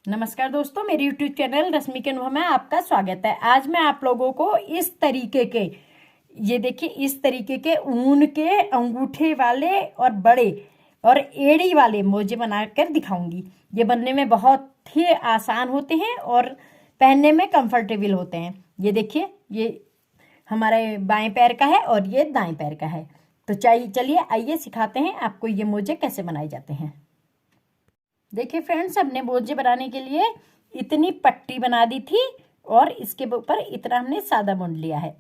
नमस्कार दोस्तों, मेरे YouTube चैनल रश्मि के अनुभव में आपका स्वागत है। आज मैं आप लोगों को इस तरीके के, ये देखिए, इस तरीके के ऊन के अंगूठे वाले और बड़े और एड़ी वाले मोजे बनाकर दिखाऊंगी। ये बनने में बहुत ही आसान होते हैं और पहनने में कंफर्टेबल होते हैं। ये देखिए, ये हमारे बाएं पैर का है और ये दाएं पैर का है। तो चलिए आइए सिखाते हैं आपको ये मोजे कैसे बनाए जाते हैं। देखिए फ्रेंड्स, हमने मोजे बनाने के लिए इतनी पट्टी बना दी थी और इसके ऊपर इतना हमने सादा बुन लिया है।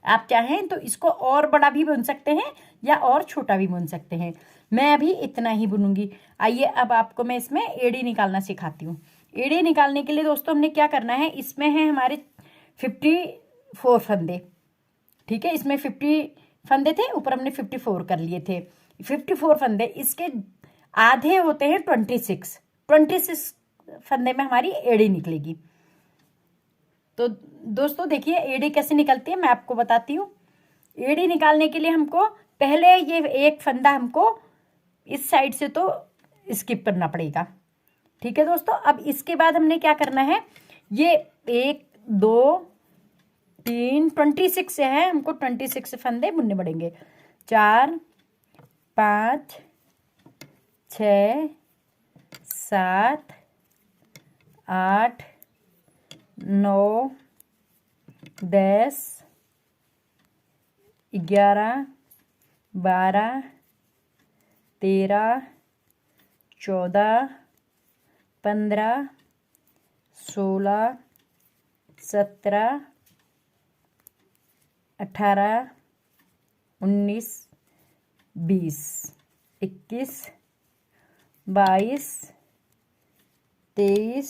आप चाहें तो इसको और बड़ा भी बुन सकते हैं या और छोटा भी बुन सकते हैं। मैं अभी इतना ही बुनूंगी। आइए अब आपको मैं इसमें एड़ी निकालना सिखाती हूँ। एड़ी निकालने के लिए दोस्तों हमने क्या करना है, इसमें है हमारे 54 फंदे। ठीक है, इसमें 50 फंदे थे, ऊपर हमने 54 कर लिए थे। 54 फंदे, इसके आधे होते हैं 26 फंदे में हमारी एड़ी निकलेगी। तो दोस्तों देखिए एड़ी कैसे निकलती है, मैं आपको बताती हूँ। एड़ी निकालने के लिए हमको पहले ये एक फंदा हमको इस साइड से तो स्किप करना पड़ेगा। ठीक है दोस्तों, अब इसके बाद हमने क्या करना है, ये 1 2 3 26 से है, हमको 26 फंदे बुनने पड़ेंगे। 4 5 6 7 8 9 10 11 12 13 14 15 16 17 18 19 20 21 22 23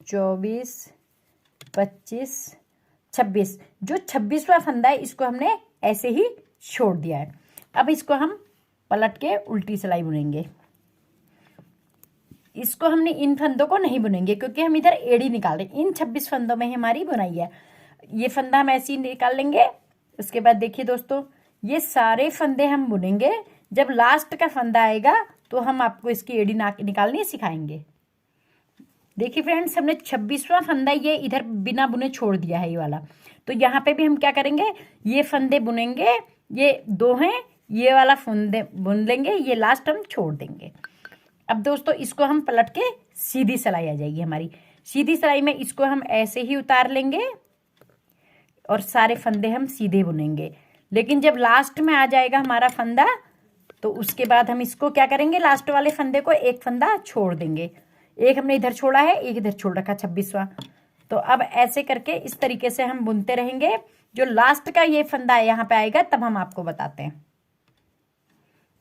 24 25 26। जो 26वां फंदा है इसको हमने ऐसे ही छोड़ दिया है। अब इसको हम पलट के उल्टी सिलाई बुनेंगे। इसको हमने इन फंदों को नहीं बुनेंगे क्योंकि हम इधर एड़ी निकाल रहे हैं। इन 26 फंदों में ही हमारी बुनाई है। ये फंदा हम ऐसे ही निकाल लेंगे। उसके बाद देखिए दोस्तों, ये सारे फंदे हम बुनेंगे। जब लास्ट का फंदा आएगा तो हम आपको इसकी एड़ी निकालनी सिखाएंगे। देखिए फ्रेंड्स, हमने 26वां फंदा ये इधर बिना बुने छोड़ दिया है, ये वाला। तो यहाँ पे भी हम क्या करेंगे, ये फंदे बुनेंगे। ये 2 हैं, ये वाला फंदे बुन लेंगे, ये लास्ट हम छोड़ देंगे। अब दोस्तों इसको हम पलट के सीधी सिलाई आ जाएगी हमारी। सीधी सिलाई में इसको हम ऐसे ही उतार लेंगे और सारे फंदे हम सीधे बुनेंगे। लेकिन जब लास्ट में आ जाएगा हमारा फंदा तो उसके बाद हम इसको क्या करेंगे, लास्ट वाले फंदे को एक फंदा छोड़ देंगे। एक हमने इधर छोड़ा है, एक इधर छोड़ रखा 26वां। तो अब ऐसे करके इस तरीके से हम बुनते रहेंगे। जो लास्ट का ये फंदा यहाँ पे आएगा तब हम आपको बताते हैं।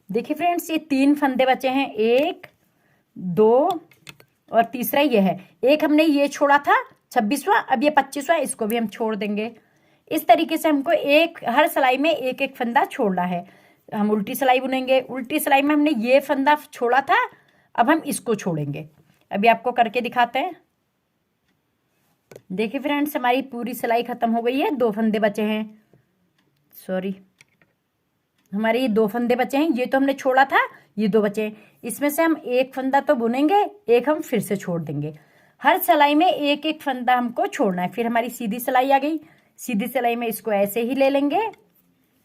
देखिए फ्रेंड्स, ये 3 फंदे बचे हैं, 1 2 और तीसरा ये है। एक हमने ये छोड़ा था 26वां, अब ये 25वां, इसको भी हम छोड़ देंगे। इस तरीके से हमको हर सिलाई में एक एक फंदा छोड़ना है। हम उल्टी सिलाई बुनेंगे। उल्टी सिलाई में हमने ये फंदा छोड़ा था, अब हम इसको छोड़ेंगे। अभी आपको करके दिखाते हैं। देखिए फ्रेंड्स, हमारी पूरी सिलाई खत्म हो गई है। 2 फंदे बचे हैं, सॉरी, हमारे ये 2 फंदे बचे हैं। ये तो हमने छोड़ा था, ये 2 बचे हैं। इसमें से हम एक फंदा तो बुनेंगे, एक हम फिर से छोड़ देंगे। हर सिलाई में एक एक फंदा हमको छोड़ना है। फिर हमारी सीधी सिलाई आ गई। सीधी सिलाई में इसको ऐसे ही ले लेंगे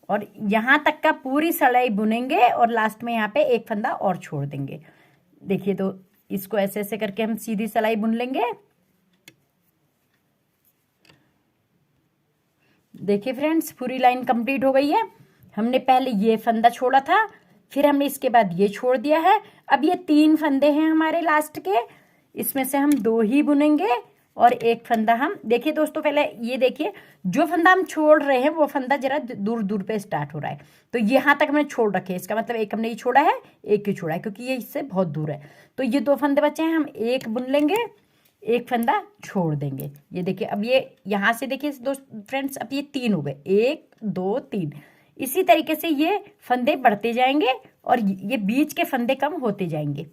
और यहाँ तक का पूरी सिलाई बुनेंगे और लास्ट में यहाँ पे एक फंदा और छोड़ देंगे। देखिए, तो इसको ऐसे ऐसे करके हम सीधी सिलाई बुन लेंगे। देखिए फ्रेंड्स, पूरी लाइन कंप्लीट हो गई है। हमने पहले ये फंदा छोड़ा था, फिर हमने इसके बाद ये छोड़ दिया है। अब ये 3 फंदे हैं हमारे लास्ट के, इसमें से हम 2 ही बुनेंगे और एक फंदा हम, देखिए दोस्तों, पहले ये देखिए, जो फंदा हम छोड़ रहे हैं वो फंदा जरा दूर दूर पे स्टार्ट हो रहा है। तो यहाँ तक हमने छोड़ रखे हैं, इसका मतलब एक हमने ये छोड़ा है, एक ही छोड़ा है, क्योंकि ये इससे बहुत दूर है। तो ये 2 फंदे बचे हैं, हम एक बुन लेंगे, एक फंदा छोड़ देंगे। ये देखिए, अब ये यहाँ से देखिए दोस्त फ्रेंड्स, अब ये 3 हो गए, 1 2 3। इसी तरीके से ये फंदे बढ़ते जाएंगे और ये बीच के फंदे कम होते जाएंगे।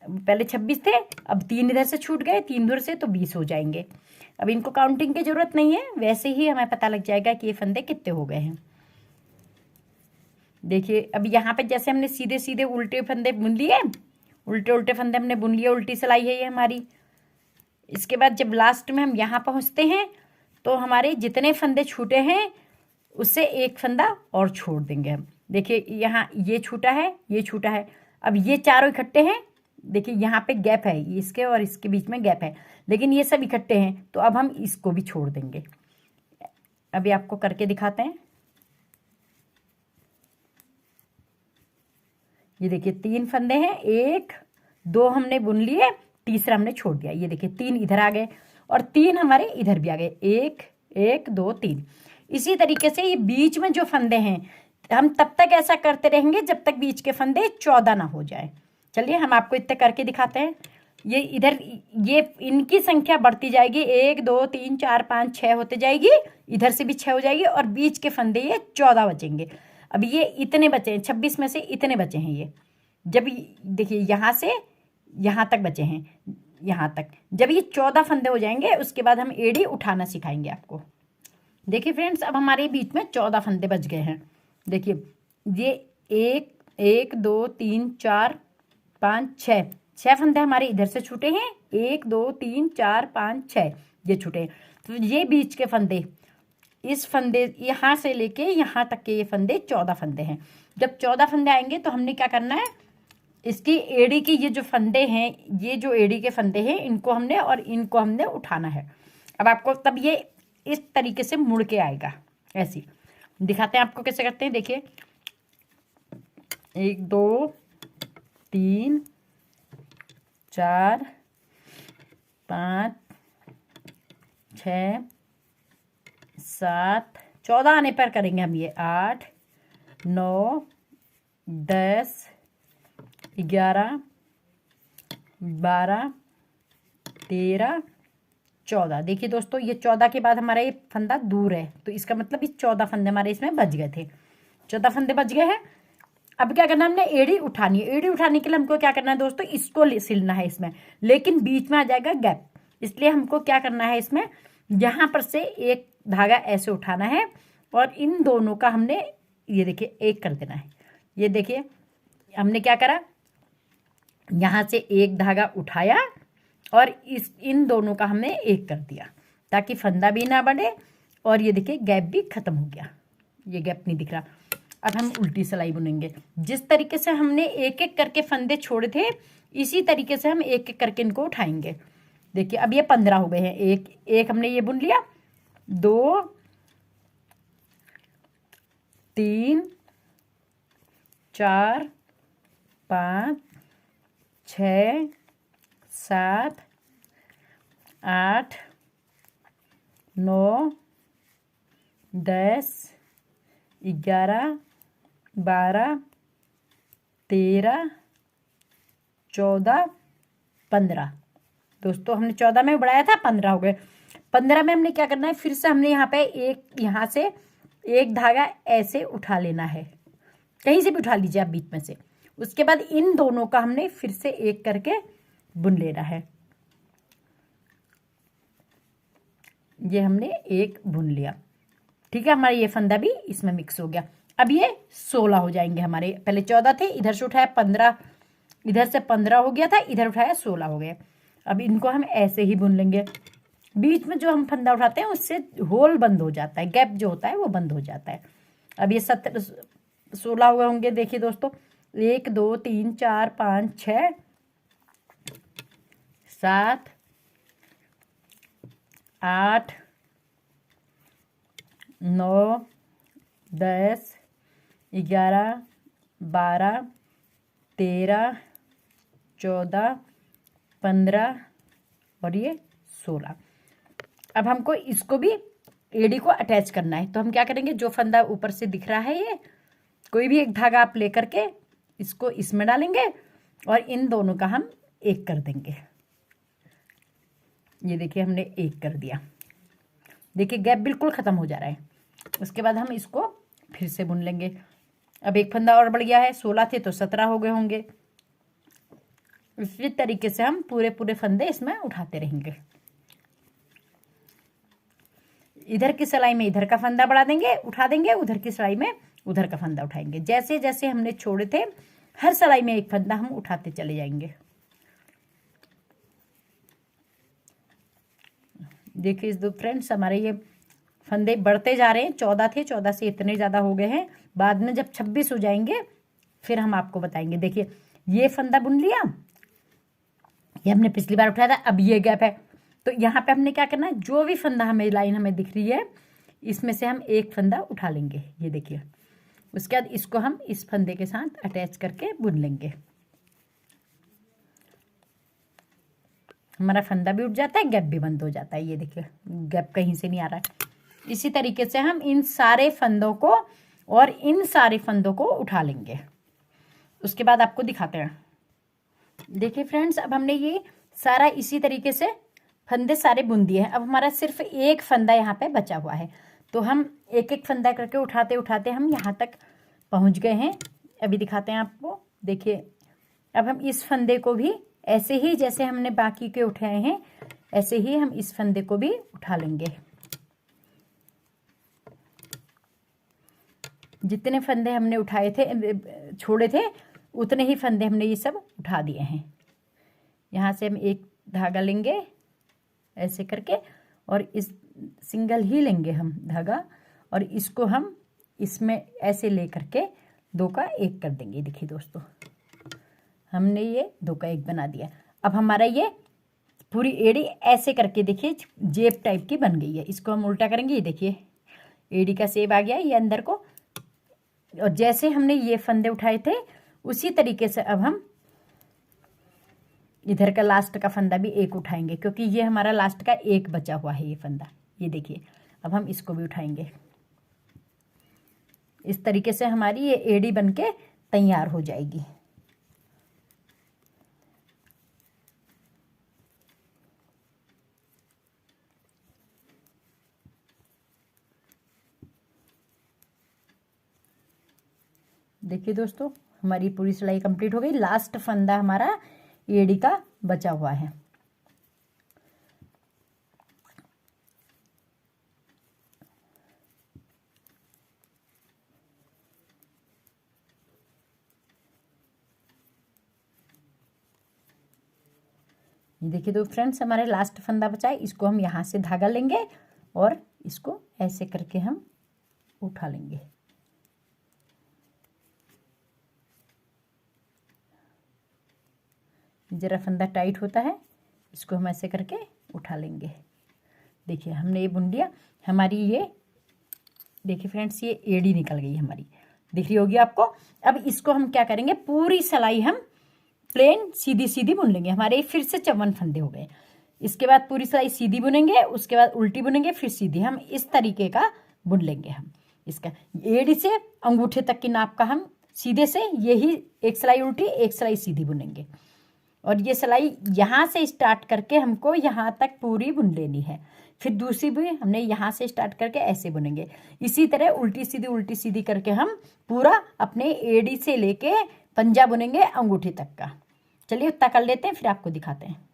पहले 26 थे, अब 3 इधर से छूट गए, 3 उधर से, तो 20 हो जाएंगे। अब इनको काउंटिंग की जरूरत नहीं है, वैसे ही हमें पता लग जाएगा कि ये फंदे कितने हो गए हैं। देखिए अब यहाँ पे जैसे हमने सीधे सीधे उल्टे फंदे बुन लिए उल्टे उल्टे फंदे हमने बुन लिए, उल्टी सिलाई है ये हमारी। इसके बाद जब लास्ट में हम यहाँ पहुँचते हैं तो हमारे जितने फंदे छूटे हैं उससे एक फंदा और छोड़ देंगे हम। देखिए यहाँ ये छूटा है, ये छूटा है, अब ये चारों इकट्ठे हैं। देखिए यहाँ पे गैप है, इसके और इसके बीच में गैप है, लेकिन ये सब इकट्ठे हैं, तो अब हम इसको भी छोड़ देंगे। अभी आपको करके दिखाते हैं। ये देखिए 3 फंदे हैं, 1 2 हमने बुन लिए, तीसरा हमने छोड़ दिया। ये देखिए 3 इधर आ गए और 3 हमारे इधर भी आ गए, 1 1 2 3। इसी तरीके से ये बीच में जो फंदे हैं हम तब तक ऐसा करते रहेंगे जब तक बीच के फंदे 14 ना हो जाए। चलिए हम आपको इतने करके दिखाते हैं। ये इधर ये इनकी संख्या बढ़ती जाएगी, 1 2 3 4 5 6 होते जाएगी, इधर से भी 6 हो जाएगी और बीच के फंदे ये 14 बचेंगे। अब ये इतने बचे हैं, 26 में से इतने बचे हैं ये। जब देखिए यहाँ से यहाँ तक बचे हैं, यहाँ तक जब ये 14 फंदे हो जाएंगे उसके बाद हम एड़ी उठाना सिखाएंगे आपको। देखिए फ्रेंड्स, अब हमारे बीच में 14 फंदे बच गए हैं। देखिए ये 1 1 2 3 4 5 6 फंदे हमारे इधर से छूटे हैं, 1 2 3 4 5 6 ये छूटे हैं। तो ये बीच के फंदे, इस फंदे यहाँ से लेके यहाँ तक के ये फंदे 14 फंदे हैं। जब 14 फंदे आएंगे तो हमने क्या करना है, इसकी एड़ी की ये जो फंदे हैं, ये जो एड़ी के फंदे हैं इनको हमने और इनको हमने उठाना है। अब आपको तब ये इस तरीके से मुड़ के आएगा। ऐसी दिखाते हैं आपको कैसे करते हैं। देखिए 1 2 3 4 5 6 7 14 आने पर करेंगे हम ये 8 9 10 11 12 13 14। देखिए दोस्तों, ये 14 के बाद हमारा ये फंदा दूर है, तो इसका मतलब ये 14 फंदे हमारे इसमें बच गए थे। 14 फंदे बच गए हैं। अब क्या करना है, हमने एड़ी उठानी है। एड़ी उठाने के लिए हमको क्या करना है दोस्तों, इसको सिलना है इसमें, लेकिन बीच में आ जाएगा गैप। इसलिए हमको क्या करना है, इसमें यहाँ पर से एक धागा ऐसे उठाना है और इन दोनों का हमने ये देखिए एक कर देना है। ये देखिए हमने क्या करा, यहाँ से एक धागा उठाया और इन दोनों का हमने एक कर दिया ताकि फंदा भी ना बढ़े और ये देखिए गैप भी खत्म हो गया। ये गैप नहीं दिख रहा। अब हम उल्टी सिलाई बुनेंगे। जिस तरीके से हमने एक एक करके फंदे छोड़े थे इसी तरीके से हम एक एक करके इनको उठाएंगे। देखिए अब ये 15 हो गए हैं। एक हमने ये बुन लिया, 2 3 4 5 6 7 8 9 10 11 12 13 14 15। दोस्तों हमने 14 में बढ़ाया था, 15 हो गए। 15 में हमने क्या करना है, फिर से हमने यहाँ पे यहाँ से एक धागा ऐसे उठा लेना है, कहीं से भी उठा लीजिए आप बीच में से। उसके बाद इन दोनों का हमने फिर से एक करके बुन लेना है। ये हमने एक बुन लिया, ठीक है। हमारा ये फंदा भी इसमें मिक्स हो गया। अब ये 16 हो जाएंगे हमारे। पहले 14 थे, इधर से उठाया 15, इधर से 15 हो गया था, इधर उठाया 16 हो गए। अब इनको हम ऐसे ही बुन लेंगे। बीच में जो हम फंदा उठाते हैं उससे होल बंद हो जाता है, गैप जो होता है वो बंद हो जाता है। अब ये 16 हुए होंगे। देखिए दोस्तों, 1 2 3 4 5 6 7 8 9 10 11 12 13 14 15 और ये 16। अब हमको इसको भी एड़ी को अटैच करना है, तो हम क्या करेंगे, जो फंदा ऊपर से दिख रहा है ये कोई भी एक धागा आप लेकर के इसको इसमें डालेंगे और इन दोनों का हम एक कर देंगे। ये देखिए हमने एक कर दिया। देखिए गैप बिल्कुल ख़त्म हो जा रहा है। उसके बाद हम इसको फिर से बुन लेंगे। अब एक फंदा और बढ़ गया है, 16 थे तो 17 हो गए होंगे। इसी तरीके से हम पूरे पूरे फंदे इसमें उठाते रहेंगे। इधर की सिलाई में इधर का फंदा बढ़ा देंगे, उठा देंगे, उधर की सिलाई में उधर का फंदा उठाएंगे। जैसे जैसे हमने छोड़े थे हर सिलाई में एक फंदा हम उठाते चले जाएंगे। देखिए इस दो फ्रेंड्स, हमारे ये फंदे बढ़ते जा रहे हैं। 14 थे, 14 से इतने ज़्यादा हो गए हैं। बाद में जब 26 हो जाएंगे फिर हम आपको बताएंगे। देखिए ये फंदा बुन लिया, ये हमने पिछली बार उठाया था, अब ये गैप है। तो यहाँ पे हमने क्या करना है, जो भी फंदा हमें लाइन हमें दिख रही है इसमें से हम एक फंदा उठा लेंगे। ये देखिए, उसके बाद इसको हम इस फंदे के साथ अटैच करके बुन लेंगे। हमारा फंदा भी उठ जाता है, गैप भी बंद हो जाता है। ये देखिए गैप कहीं से नहीं आ रहा है। इसी तरीके से हम इन सारे फंदों को और इन सारे फंदों को उठा लेंगे। उसके बाद आपको दिखाते हैं। देखिए फ्रेंड्स, अब हमने ये सारा इसी तरीके से फंदे सारे बुन दिए हैं। अब हमारा सिर्फ एक फंदा यहाँ पे बचा हुआ है। तो हम एक एक फंदा करके उठाते उठाते हम यहाँ तक पहुँच गए हैं। अभी दिखाते हैं आपको। देखिए अब हम इस फंदे को भी ऐसे ही, जैसे हमने बाकी के उठाए हैं, ऐसे ही हम इस फंदे को भी उठा लेंगे। जितने फंदे हमने उठाए थे, छोड़े थे, उतने ही फंदे हमने ये सब उठा दिए हैं। यहाँ से हम एक धागा लेंगे ऐसे करके, और इस सिंगल ही लेंगे हम धागा, और इसको हम इसमें ऐसे ले करके दो का एक कर देंगे। देखिए दोस्तों, हमने ये दो का एक बना दिया। अब हमारा ये पूरी एड़ी ऐसे करके देखिए जेब टाइप की बन गई है। इसको हम उल्टा करेंगे। ये देखिए एड़ी का शेप आ गया ये अंदर को। और जैसे हमने ये फंदे उठाए थे उसी तरीके से अब हम इधर का लास्ट का फंदा भी एक उठाएंगे, क्योंकि ये हमारा लास्ट का एक बचा हुआ है ये फंदा। ये देखिए अब हम इसको भी उठाएंगे। इस तरीके से हमारी ये एड़ी बनके तैयार हो जाएगी। देखिए दोस्तों, हमारी पूरी सिलाई कंप्लीट हो गई। लास्ट फंदा हमारा एड़ी का बचा हुआ है। ये देखिए दो फ्रेंड्स, हमारे लास्ट फंदा बचा है। इसको हम यहाँ से धागा लेंगे और इसको ऐसे करके हम उठा लेंगे। जरा फंदा टाइट होता है, इसको हम ऐसे करके उठा लेंगे। देखिए हमने ये बुन लिया। हमारी ये देखिए फ्रेंड्स, ये एड़ी निकल गई हमारी, दिख रही होगी आपको। अब इसको हम क्या करेंगे, पूरी सिलाई हम प्लेन सीधी सीधी बुन लेंगे। हमारे फिर से 54 फंदे हो गए। इसके बाद पूरी सिलाई सीधी बुनेंगे, उसके बाद उल्टी बुनेंगे, फिर सीधी। हम इस तरीके का बुन लेंगे। हम इसका एड़ी से अंगूठे तक की नाप का हम सीधे से यही एक सिलाई उल्टी एक सिलाई सीधी बुनेंगे। और ये सिलाई यहाँ से स्टार्ट करके हमको यहाँ तक पूरी बुन लेनी है। फिर दूसरी भी हमने यहाँ से स्टार्ट करके ऐसे बुनेंगे। इसी तरह उल्टी सीधी करके हम पूरा अपने एड़ी से लेके पंजा बुनेंगे अंगूठी तक का। चलिए उतना कर लेते हैं, फिर आपको दिखाते हैं।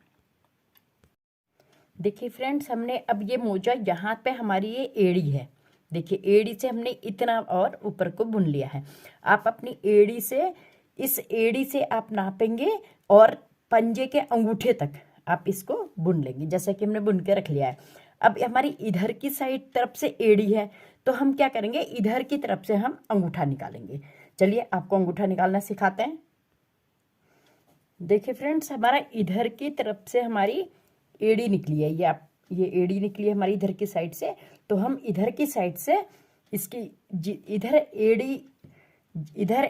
देखिए फ्रेंड्स, हमने अब ये मोजा यहाँ पे हमारी ये एड़ी है। देखिए एड़ी से हमने इतना और ऊपर को बुन लिया है। आप अपनी एड़ी से, इस एड़ी से आप नापेंगे और पंजे के अंगूठे तक आप इसको बुन लेंगे, जैसा कि हमने बुन के रख लिया है। अब हमारी इधर की साइड तरफ से एड़ी है, तो हम क्या करेंगे, इधर की तरफ से हम अंगूठा निकालेंगे। चलिए आपको अंगूठा निकालना सिखाते हैं। देखिए फ्रेंड्स, हमारा इधर की तरफ से हमारी एड़ी निकली है। ये एड़ी निकली है हमारी इधर की साइड से। तो हम इधर की साइड से इसकी इधर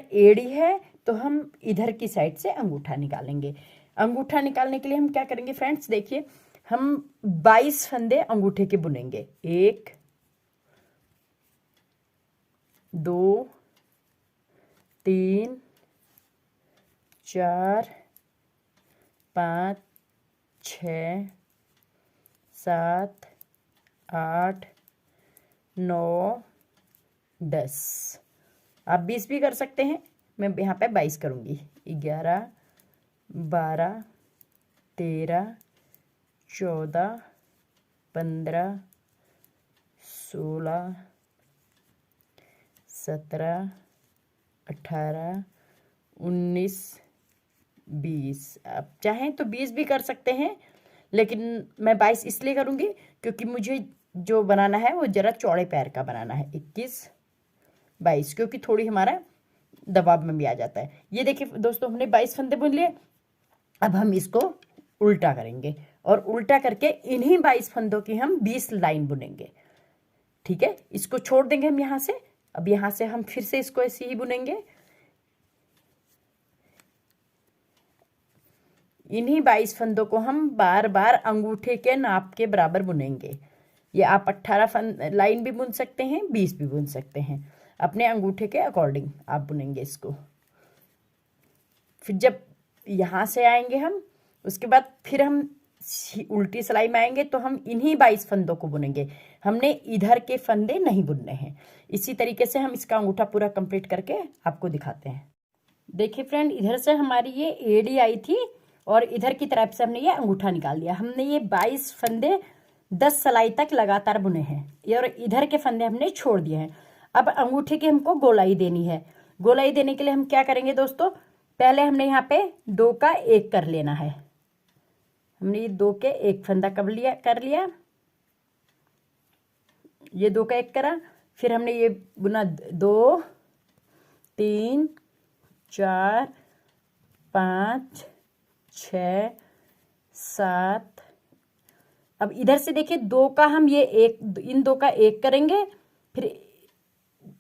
एड़ी है, तो हम इधर की साइड से अंगूठा निकालेंगे। अंगूठा निकालने के लिए हम क्या करेंगे फ्रेंड्स, देखिए हम 22 फंदे अंगूठे के बुनेंगे। 1 2 3 4 5 6 7 8 9 10। आप 20 भी कर सकते हैं, मैं यहाँ पे 22 करूँगी। 11 12 13 14 15 16 17 18 19, 20। आप चाहें तो 20 भी कर सकते हैं, लेकिन मैं 22 इसलिए करूँगी क्योंकि मुझे जो बनाना है वो ज़रा चौड़े पैर का बनाना है। 21, 22, क्योंकि थोड़ी हमारा दबाव में भी आ जाता है। ये देखिए दोस्तों, हमने 22 फंदे बुन लिए। अब हम इसको उल्टा करेंगे और उल्टा करके इन्हीं 22 फंदों की हम 20 लाइन बुनेंगे। ठीक है, इसको छोड़ देंगे हम यहाँ से। अब यहाँ से हम फिर से इसको ऐसे ही बुनेंगे। इन्हीं 22 फंदों को हम बार बार अंगूठे के नाप के बराबर बुनेंगे। ये आप 18 लाइन भी बुन सकते हैं, 20 भी बुन सकते हैं, अपने अंगूठे के अकॉर्डिंग आप बुनेंगे इसको। फिर जब यहाँ से आएंगे हम, उसके बाद फिर हम उल्टी सिलाई में आएंगे तो हम इन्हीं 22 फंदों को बुनेंगे। हमने इधर के फंदे नहीं बुनने हैं। इसी तरीके से हम इसका अंगूठा पूरा कंप्लीट करके आपको दिखाते हैं। देखिए फ्रेंड, इधर से हमारी ये एड़ी आई थी और इधर की तरफ से हमने ये अंगूठा निकाल दिया। हमने ये 22 फंदे 10 सिलाई तक लगातार बुने हैं और इधर के फंदे हमने छोड़ दिए हैं। अब अंगूठे की हमको गोलाई देनी है। गोलाई देने के लिए हम क्या करेंगे दोस्तों, पहले हमने यहाँ पे 2 का 1 कर लेना है। हमने ये 2 के 1 फंदा कर लिया, ये 2 का 1 करा। फिर हमने ये बुना 2, 3, 4, 5, 6, 7। अब इधर से देखिए 2 का हम ये इन 2 का 1 करेंगे, फिर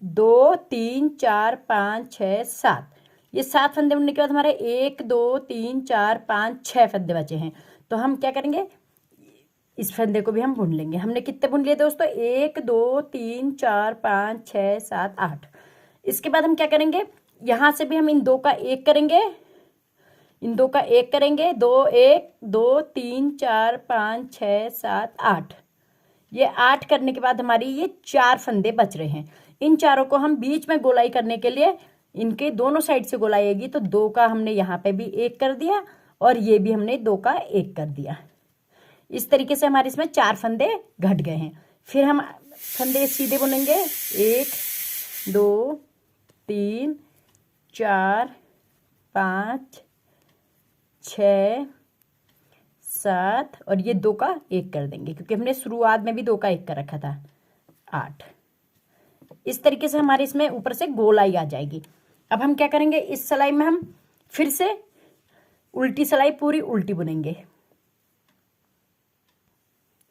2, 3, 4, 5, 6, 7। ये 7 फंदे बुनने के बाद हमारे 1, 2, 3, 4, 5, 6 फंदे बचे हैं। तो हम क्या करेंगे, इस फंदे को भी हम बुन लेंगे। हमने कितने बुन लिए दोस्तों, 1, 2, 3, 4, 5, 6, 7, 8। इसके बाद हम क्या करेंगे, यहाँ से भी हम इन 2 का 1 करेंगे, इन 2 का 1 करेंगे। 2, 1, 2, 3, 4, 5, 6, 7, 8। ये 8 करने के बाद हमारी ये 4 फंदे बच रहे हैं। इन चारों को हम बीच में गोलाई करने के लिए, इनके दोनों साइड से गोलाई आएगी, तो 2 का हमने यहाँ पे भी 1 कर दिया और ये भी हमने 2 का 1 कर दिया। इस तरीके से हमारे इसमें 4 फंदे घट गए हैं। फिर हम फंदे सीधे बुनेंगे। 1, 2, 3, 4, 5, 6, 7 और ये 2 का 1 कर देंगे क्योंकि हमने शुरुआत में भी 2 का 1 कर रखा था। 8। इस तरीके से हमारे इसमें ऊपर से गोलाई आ जाएगी। अब हम क्या करेंगे, इस सिलाई में हम फिर से उल्टी सिलाई पूरी उल्टी बुनेंगे।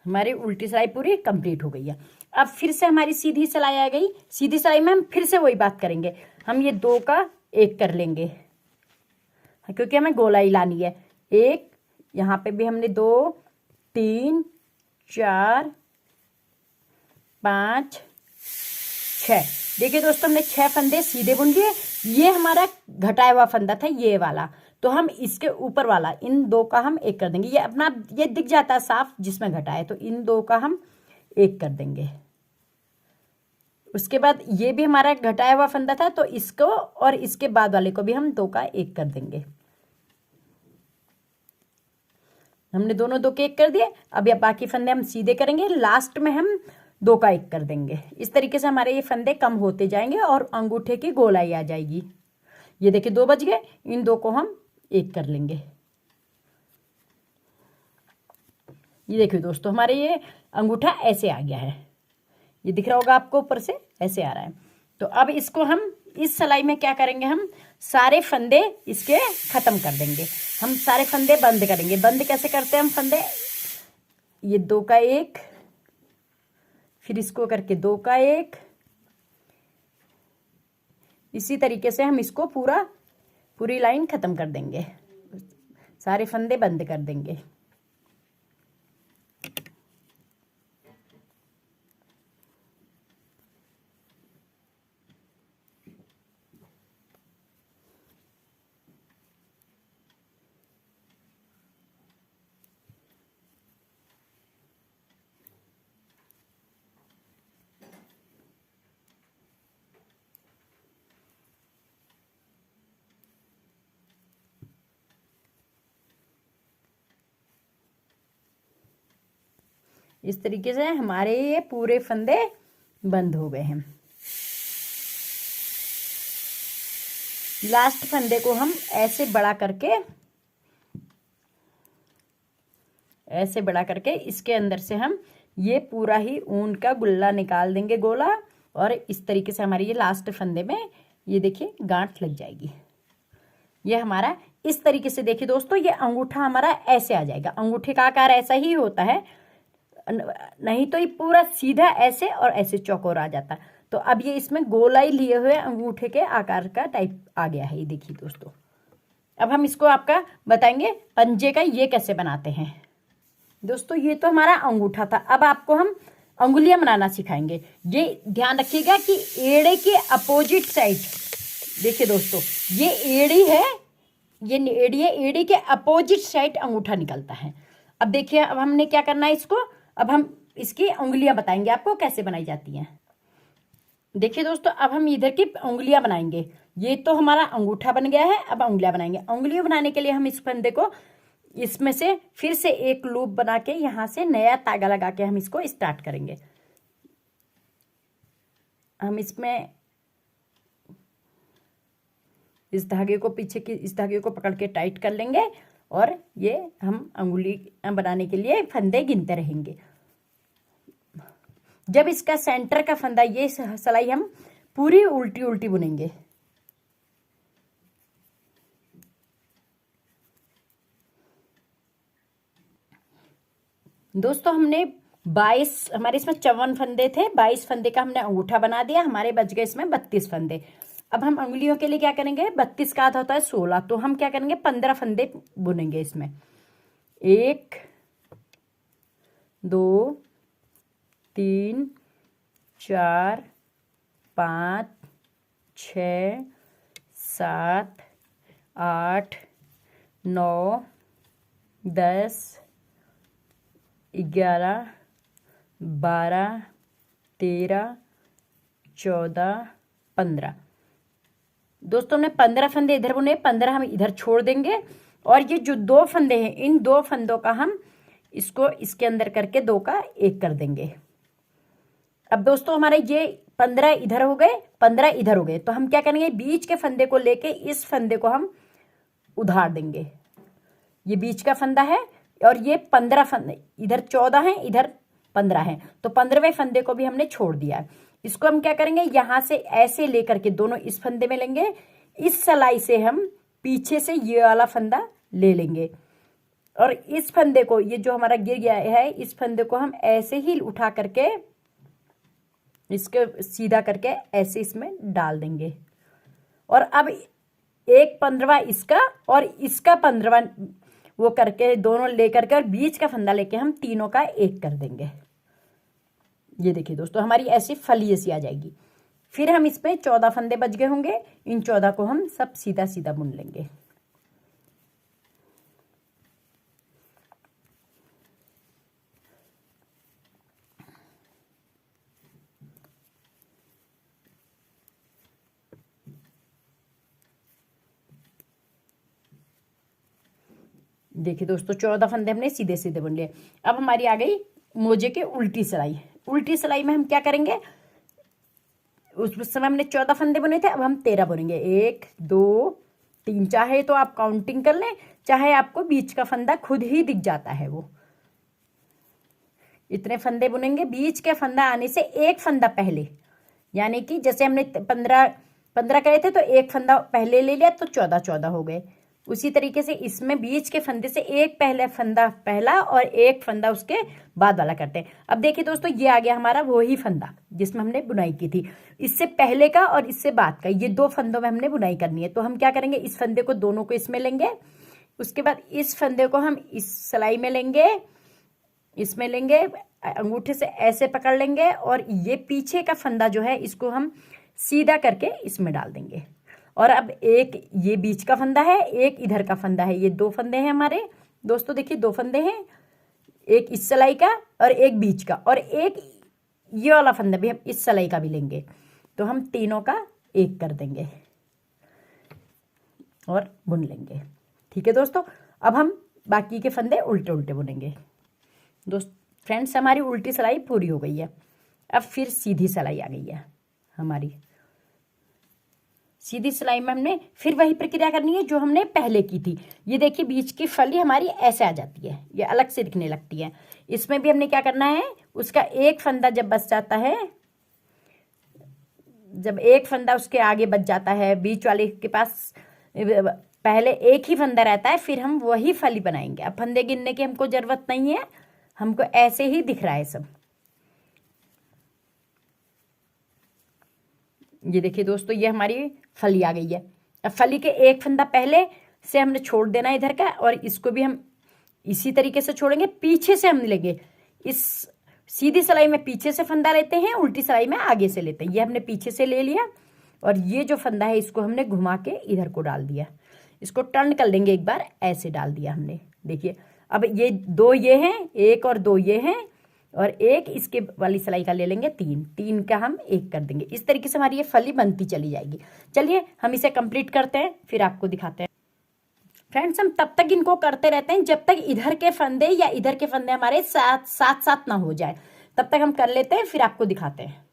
हमारी उल्टी सिलाई पूरी कंप्लीट हो गई है। अब फिर से हमारी सीधी सिलाई आ गई। सीधी सिलाई में हम फिर से वही बात करेंगे। हम ये 2 का 1 कर लेंगे क्योंकि हमें गोलाई लानी है। 1, यहाँ पे भी हमने 2, 3, 4, 5, 6। देखिए दोस्तों, हमने 6 फंदे सीधे बुन लिए। ये हमारा घटाया हुआ फंदा था, ये वाला, तो हम इसके ऊपर वाला इन 2 का हम 1 कर देंगे। ये अपना ये दिख जाता है साफ जिसमें घटाए, तो इन 2 का हम 1 कर देंगे। उसके बाद ये भी हमारा घटाया हुआ फंदा था, तो इसको और इसके बाद वाले को भी हम 2 का 1 कर देंगे। हमने दोनों 2 के 1 कर दिए। अब ये बाकी फंदे हम सीधे करेंगे, लास्ट में हम 2 का 1 कर देंगे। इस तरीके से हमारे ये फंदे कम होते जाएंगे और अंगूठे की गोलाई आ जाएगी। ये देखिए 2 बच गए, इन 2 को हम 1 कर लेंगे। ये देखिए दोस्तों, हमारे ये अंगूठा ऐसे आ गया है। ये दिख रहा होगा आपको, ऊपर से ऐसे आ रहा है। तो अब इसको हम इस सिलाई में क्या करेंगे, हम सारे फंदे इसके खत्म कर देंगे। हम सारे फंदे बंद करेंगे। बंद कैसे करते हैं हम फंदे, ये 2 का 1, फिर इसको करके 2 का 1। इसी तरीके से हम इसको पूरी लाइन खत्म कर देंगे, सारे फंदे बंद कर देंगे। इस तरीके से हमारे ये पूरे फंदे बंद हो गए हैं। लास्ट फंदे को हम ऐसे बड़ा करके इसके अंदर से हम ये पूरा ही ऊन का गुल्ला निकाल देंगे, गोला। और इस तरीके से हमारी ये लास्ट फंदे में ये देखिए गांठ लग जाएगी। ये हमारा इस तरीके से देखिए दोस्तों, ये अंगूठा हमारा ऐसे आ जाएगा। अंगूठे का आकार ऐसा ही होता है, नहीं तो ये पूरा सीधा ऐसे और ऐसे चौकोर आ जाता। तो अब ये इसमें गोलाई लिए हुए अंगूठे के आकार का टाइप आ गया है। ये देखिए दोस्तों, अब हम इसको आपका बताएंगे पंजे का ये कैसे बनाते हैं। दोस्तों ये तो हमारा अंगूठा था, अब आपको हम अंगुलियां बनाना सिखाएंगे। ये ध्यान रखिएगा कि एड़े के अपोजिट साइड, देखिए दोस्तों ये एड़ी है, ये एड़ी है, एड़ी के अपोजिट साइड अंगूठा निकलता है। अब देखिए, अब हमने क्या करना है इसको, अब हम इसकी उंगलियां बताएंगे आपको कैसे बनाई जाती हैं। देखिए दोस्तों, अब हम इधर की उंगलियां बनाएंगे। ये तो हमारा अंगूठा बन गया है, अब उंगलियां बनाएंगे। उंगलियां बनाने के लिए हम इस फंदे को इसमें से फिर से एक लूप बना के यहां से नया धागा लगा के हम इसको स्टार्ट करेंगे। हम इसमें इस धागे को पीछे की इस धागे को पकड़ के टाइट कर लेंगे और ये हम अंगुली बनाने के लिए फंदे गिनते रहेंगे। जब इसका सेंटर का फंदा, ये सिलाई हम पूरी उल्टी उल्टी बुनेंगे। दोस्तों हमने 22, हमारे इसमें 54 फंदे थे, 22 फंदे का हमने अंगूठा बना दिया, हमारे बच गए इसमें 32 फंदे। अब हम उंगलियों के लिए क्या करेंगे, 32 का आधा होता है 16, तो हम क्या करेंगे 15 फंदे बुनेंगे इसमें। 1 2 3 4 5 6 7 8 9 10 11 12 13 14 15। दोस्तों हमने 15 फंदे इधर बुने, 15 हम इधर छोड़ देंगे। और ये जो 2 फंदे हैं, इन 2 फंदों का हम इसको इसके अंदर करके 2 का 1 कर देंगे। अब दोस्तों हमारे ये 15 इधर हो गए, 15 इधर हो गए, तो हम क्या करेंगे, बीच के फंदे को लेके इस फंदे को हम उधार देंगे। ये बीच का फंदा है और ये 15 फंदे, इधर 14 हैं, इधर 15 हैं, तो 15वें फंदे को भी हमने छोड़ दिया है। इसको हम क्या करेंगे, यहां से ऐसे लेकर के दोनों इस फंदे में लेंगे, इस सलाई से हम पीछे से ये वाला फंदा ले लेंगे और इस फंदे को, ये जो हमारा गिर गया है, इस फंदे को हम ऐसे ही उठा करके इसके सीधा करके ऐसे इसमें डाल देंगे। और अब एक 15वां इसका और इसका 15वां वो करके दोनों लेकर के और बीच का फंदा लेके हम तीनों का 1 कर देंगे। ये देखिए दोस्तों, हमारी ऐसी फली ऐसी आ जाएगी। फिर हम इसमें 14 फंदे बच गए होंगे, इन 14 को हम सब सीधा सीधा बुन लेंगे। देखिए दोस्तों, 14 फंदे हमने सीधे सीधे बुन लिए। अब हमारी आ गई मोजे के उल्टी सिलाई। उल्टी सिलाई में हम क्या करेंगे, उस समय हमने 14 फंदे बुने थे, अब हम 13 बुनेंगे। 1 2 3, चाहे तो आप काउंटिंग कर लें, चाहे आपको बीच का फंदा खुद ही दिख जाता है। वो इतने फंदे बुनेंगे, बीच के फंदा आने से एक फंदा पहले, यानी कि जैसे हमने 15 करे थे तो एक फंदा पहले ले लिया तो 14 हो गए। उसी तरीके से इसमें बीच के फंदे से एक पहले फंदा पहला और एक फंदा उसके बाद वाला करते हैं। अब देखिए दोस्तों, ये आ गया हमारा वही फंदा जिसमें हमने बुनाई की थी। इससे पहले का और इससे बाद का, ये 2 फंदों में हमने बुनाई करनी है। तो हम क्या करेंगे, इस फंदे को दोनों को इसमें लेंगे, उसके बाद इस फंदे को हम इस सिलाई में लेंगे, इसमें लेंगे, अंगूठे से ऐसे पकड़ लेंगे और ये पीछे का फंदा जो है इसको हम सीधा करके इसमें डाल देंगे। और अब एक ये बीच का फंदा है, एक इधर का फंदा है, ये 2 फंदे हैं हमारे। दोस्तों देखिए 2 फंदे हैं, एक इस सिलाई का और एक बीच का, और एक ये वाला फंदा भी हम इस सिलाई का भी लेंगे। तो हम तीनों का 1 कर देंगे और बुन लेंगे। ठीक है दोस्तों, अब हम बाकी के फंदे उल्टे उल्टे बुनेंगे। फ्रेंड्स, हमारी उल्टी सिलाई पूरी हो गई है। अब फिर सीधी सिलाई आ गई है हमारी। सीधी सिलाई में हमने फिर वही प्रक्रिया करनी है जो हमने पहले की थी। ये देखिए बीच की फली हमारी ऐसे आ जाती है, ये अलग से दिखने लगती है। इसमें भी हमने क्या करना है, उसका एक फंदा जब बच जाता है, जब एक फंदा उसके आगे बच जाता है, बीच वाले के पास पहले एक ही फंदा रहता है, फिर हम वही फली बनाएंगे। अब फंदे गिनने की हमको जरूरत नहीं है, हमको ऐसे ही दिख रहा है सब। ये देखिए दोस्तों, ये हमारी फली आ गई है। अब फली के एक फंदा पहले से हमने छोड़ देना इधर का, और इसको भी हम इसी तरीके से छोड़ेंगे। पीछे से हम लेंगे, इस सीधी सिलाई में पीछे से फंदा लेते हैं, उल्टी सिलाई में आगे से लेते हैं। ये हमने पीछे से ले लिया, और ये जो फंदा है इसको हमने घुमा के इधर को डाल दिया। इसको टर्न कर लेंगे एक बार, ऐसे डाल दिया हमने। देखिए अब ये दो ये हैं, एक और दो ये हैं, और एक इसके वाली सिलाई का ले लेंगे, तीन, तीन का हम एक कर देंगे। इस तरीके से हमारी ये फली बनती चली जाएगी। चलिए हम इसे कंप्लीट करते हैं, फिर आपको दिखाते हैं। फ्रेंड्स, हम तब तक इनको करते रहते हैं जब तक इधर के फंदे या इधर के फंदे हमारे साथ साथ साथ ना हो जाए, तब तक हम कर लेते हैं, फिर आपको दिखाते हैं।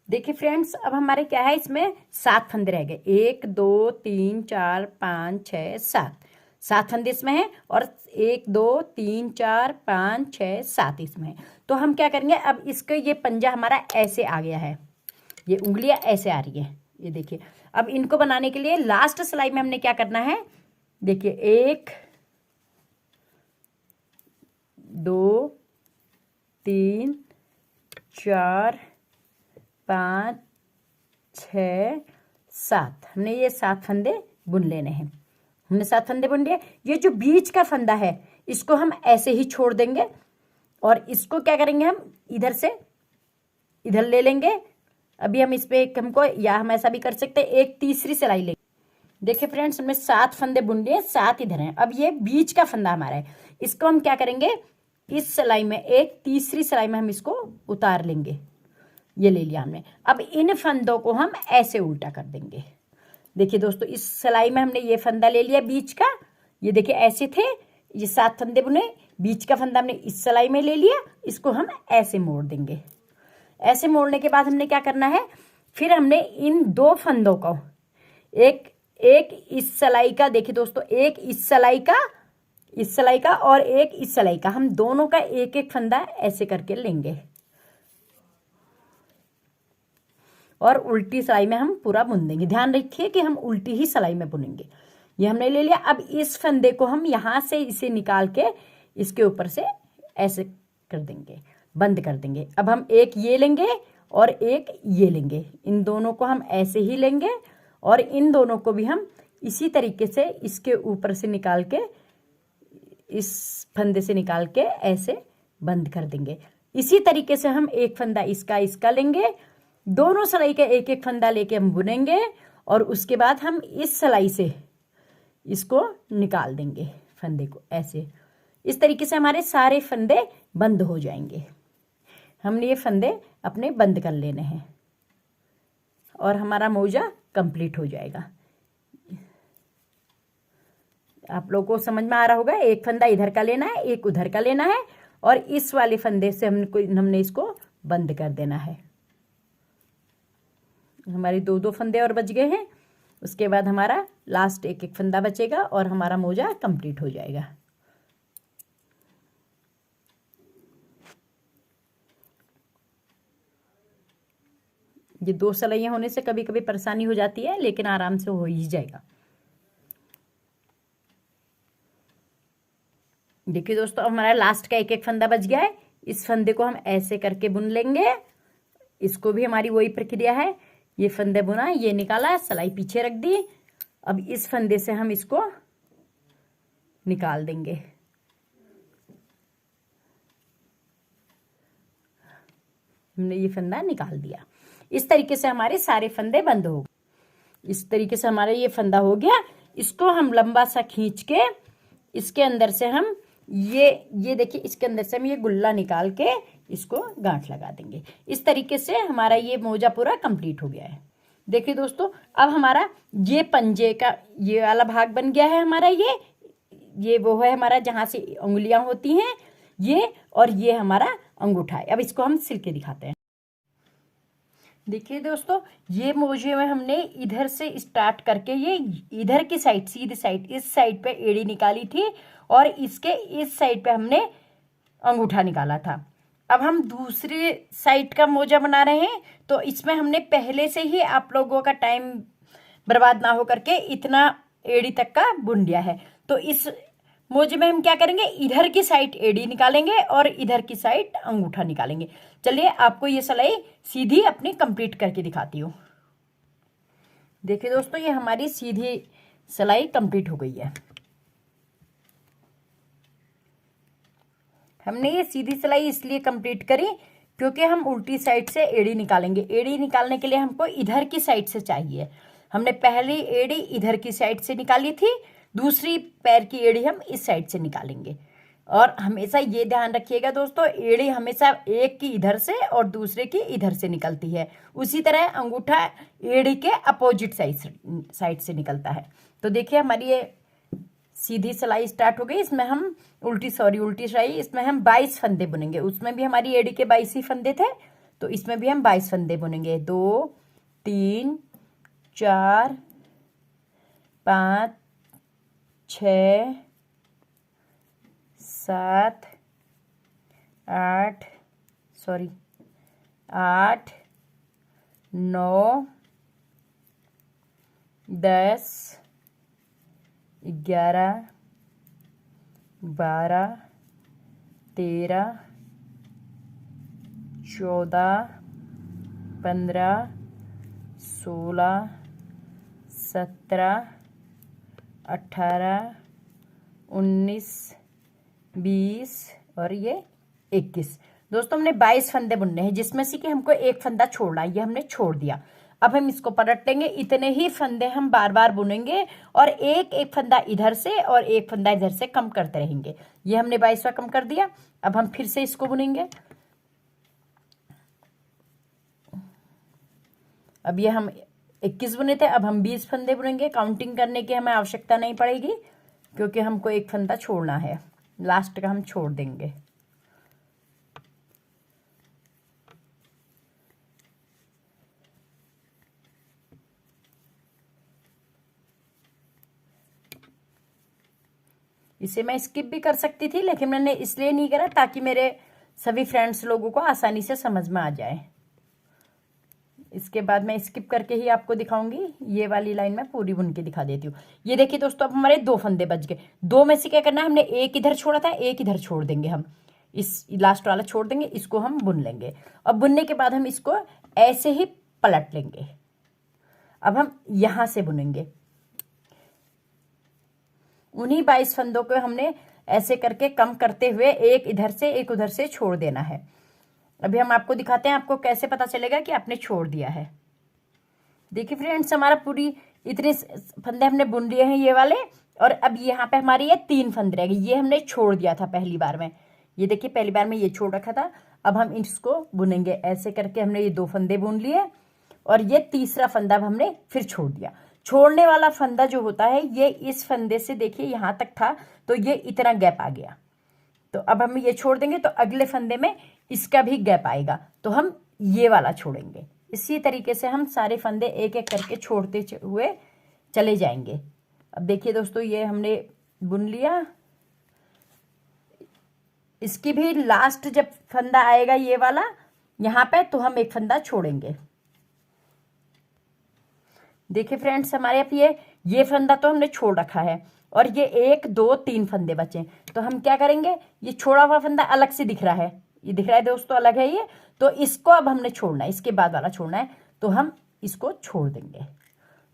देखिए फ्रेंड्स, अब हमारे क्या है, इसमें 7 फंदे रह गए। 1 2 3 4 5 6 7, 7 फंदे इसमें हैं, और 1 2 3 4 5 6 7 इसमें है। तो हम क्या करेंगे, अब इसका ये पंजा हमारा ऐसे आ गया है, ये उंगलियां ऐसे आ रही है, ये देखिए। अब इनको बनाने के लिए लास्ट सिलाई में हमने क्या करना है, देखिए 1 2 3 4 5 6 7, हमने ये 7 फंदे बुन लेने हैं। हमने 7 फंदे बुन लिए। ये जो बीच का फंदा है इसको हम ऐसे ही छोड़ देंगे, और इसको क्या करेंगे, हम इधर से इधर ले लेंगे। अभी हम इस पे हमको, या हम ऐसा भी कर सकते हैं, एक तीसरी सिलाई लेंगे। देखिए फ्रेंड्स, हमने 7 फंदे बुन लिए, 7 इधर हैं। अब ये बीच का फंदा हमारा है, इसको हम क्या करेंगे, इस सिलाई में, एक तीसरी सिलाई में हम इसको उतार लेंगे। ये ले लिया हमने। अब इन फंदों को हम ऐसे उल्टा कर देंगे। देखिए दोस्तों, इस सिलाई में हमने ये फंदा ले लिया बीच का, ये देखिए ऐसे थे, ये 7 फंदे बुने, बीच का फंदा हमने इस सिलाई में ले लिया, इसको हम ऐसे मोड़ देंगे। ऐसे मोड़ने के बाद हमने क्या करना है, फिर हमने इन 2 फंदों को, एक एक इस सिलाई का, देखिए दोस्तों, एक इस सिलाई का, इस सिलाई का, और एक इस सिलाई का, हम दोनों का एक एक फंदा ऐसे करके लेंगे, और उल्टी सिलाई में हम पूरा बुन देंगे। ध्यान रखिए कि हम उल्टी ही सिलाई में बुनेंगे। ये हमने ले लिया। अब इस फंदे को हम यहाँ से इसे निकाल के इसके ऊपर से ऐसे कर देंगे, बंद कर देंगे। अब हम एक ये लेंगे और एक ये लेंगे, इन दोनों को हम ऐसे ही लेंगे, और इन दोनों को भी हम इसी तरीके से इसके ऊपर से निकाल के, इस फंदे से निकाल के ऐसे बंद कर देंगे। इसी तरीके से हम एक फंदा इसका लेंगे, दोनों सिलाई का एक एक फंदा लेके हम बुनेंगे, और उसके बाद हम इस सिलाई से इसको निकाल देंगे फंदे को ऐसे। इस तरीके से हमारे सारे फंदे बंद हो जाएंगे। हमने ये फंदे अपने बंद कर लेने हैं, और हमारा मोजा कंप्लीट हो जाएगा। आप लोगों को समझ में आ रहा होगा, एक फंदा इधर का लेना है, एक उधर का लेना है, और इस वाले फंदे से हमने इसको बंद कर देना है। हमारे 2 फंदे और बच गए हैं। उसके बाद हमारा लास्ट एक एक फंदा बचेगा, और हमारा मोजा कंप्लीट हो जाएगा। ये 2 सिलाइयाँ होने से कभी कभी परेशानी हो जाती है, लेकिन आराम से हो ही जाएगा। देखिए दोस्तों, अब हमारा लास्ट का एक एक फंदा बच गया है। इस फंदे को हम ऐसे करके बुन लेंगे। इसको भी हमारी वही प्रक्रिया है, ये फंदे बुना, ये निकाला, सिलाई पीछे रख दी। अब इस फंदे से हम इसको निकाल देंगे। हमने ये फंदा निकाल दिया। इस तरीके से हमारे सारे फंदे बंद हो गए। इस तरीके से हमारा ये फंदा हो गया। इसको हम लंबा सा खींच के इसके अंदर से हम ये देखिए, इसके अंदर से हम ये गुल्ला निकाल के इसको गांठ लगा देंगे। इस तरीके से हमारा ये मोजा पूरा कंप्लीट हो गया है। देखिए दोस्तों, अब हमारा ये पंजे का ये वाला भाग बन गया है हमारा। ये वो है हमारा जहाँ से उंगलियां होती हैं ये, और ये हमारा अंगूठा है। अब इसको हम सिल के दिखाते हैं। देखिए दोस्तों, ये मोजे में हमने इधर से स्टार्ट करके ये इधर की साइड, सीधी साइड, इस साइड पे एड़ी निकाली थी और इसके इस साइड पे हमने अंगूठा निकाला था। अब हम दूसरी साइड का मोजा बना रहे हैं, तो इसमें हमने पहले से ही आप लोगों का टाइम बर्बाद ना हो करके इतना एड़ी तक का बुन लिया है। तो इस मोजे में हम क्या करेंगे, इधर की साइड एड़ी निकालेंगे और इधर की साइड अंगूठा निकालेंगे। चलिए आपको ये सिलाई सीधी अपनी कंप्लीट करके दिखाती हूँ। देखिए दोस्तों, ये हमारी सीधी सिलाई कंप्लीट हो गई है। हमने ये सीधी सिलाई इसलिए कंप्लीट करी क्योंकि हम उल्टी साइड से एड़ी निकालेंगे। एड़ी निकालने के लिए हमको इधर की साइड से चाहिए। हमने पहली एड़ी इधर की साइड से निकाली थी, दूसरी पैर की एड़ी हम इस साइड से निकालेंगे। और हमेशा ये ध्यान रखिएगा दोस्तों, एड़ी हमेशा एक की इधर से और दूसरे की इधर से निकलती है। उसी तरह अंगूठा एड़ी के अपोजिट साइड से निकलता है। तो देखिए हमारी ये सीधी सिलाई स्टार्ट हो गई। इसमें हम उल्टी सिलाई, इसमें हम 22 फंदे बुनेंगे। उसमें भी हमारी एड़ी के 22 ही फंदे थे, तो इसमें भी हम 22 फंदे बुनेंगे। 2 3 4 5 6 7 8 9 10 11 12 13 14 15 16 17 18 19 20 और ये 21। दोस्तों हमने 22 फंदे बुनने हैं, जिसमें से कि हमको एक फंदा छोड़ना है। ये हमने छोड़ दिया। अब हम इसको पलट लेंगे। इतने ही फंदे हम बार बार बुनेंगे और एक एक फंदा इधर से और एक फंदा इधर से कम करते रहेंगे। ये हमने 22वां कम कर दिया। अब हम फिर से इसको बुनेंगे। अब ये हम 21 बुने थे, अब हम 20 फंदे बुनेंगे। काउंटिंग करने की हमें आवश्यकता नहीं पड़ेगी क्योंकि हमको एक फंदा छोड़ना है, लास्ट का हम छोड़ देंगे। इसे मैं स्किप भी कर सकती थी, लेकिन मैंने इसलिए नहीं करा ताकि मेरे सभी फ्रेंड्स लोगों को आसानी से समझ में आ जाए। इसके बाद मैं स्किप करके ही आपको दिखाऊंगी। ये वाली लाइन मैं पूरी बुन के दिखा देती हूँ। ये देखिए दोस्तों, अब हमारे 2 फंदे बच गए। 2 में से क्या करना है, हमने एक इधर छोड़ा था, एक इधर छोड़ देंगे। हम इस लास्ट वाला छोड़ देंगे, इसको हम बुन लेंगे। और बुनने के बाद हम इसको ऐसे ही पलट लेंगे। अब हम यहां से बुनेंगे। उन्हीं 22 फंदों को हमने ऐसे करके कम करते हुए एक इधर से एक उधर से छोड़ देना है। अभी हम आपको दिखाते हैं, आपको कैसे पता चलेगा कि आपने छोड़ दिया है। देखिए फ्रेंड्स, हमारा पूरी इतने फंदे हमने बुन लिए हैं ये वाले, और अब यहाँ पे हमारी ये 3 फंदे रह गए। ये हमने छोड़ दिया था पहली बार में। ये देखिए पहली बार में ये छोड़ रखा था। अब हम इसको बुनेंगे। ऐसे करके हमने ये 2 फंदे बुन लिए और ये तीसरा फंदा हमने फिर छोड़ दिया। छोड़ने वाला फंदा जो होता है, ये इस फंदे से देखिए यहाँ तक था, तो ये इतना गैप आ गया। तो अब हम ये छोड़ देंगे, तो अगले फंदे में इसका भी गैप आएगा, तो हम ये वाला छोड़ेंगे। इसी तरीके से हम सारे फंदे एक एक करके छोड़ते हुए चले जाएंगे। अब देखिए दोस्तों, ये हमने बुन लिया। इसकी भी लास्ट जब फंदा आएगा ये वाला यहाँ पे, तो हम एक फंदा छोड़ेंगे। देखिए फ्रेंड्स, हमारे यहाँ ये फंदा तो हमने छोड़ रखा है और ये 1 2 3 फंदे बचे। तो हम क्या करेंगे, ये छोड़ा हुआ फंदा अलग से दिख रहा है, ये दिख रहा है दोस्तों, अलग है ये। तो इसको अब हमने छोड़ना है, इसके बाद वाला छोड़ना है, तो हम इसको छोड़ देंगे।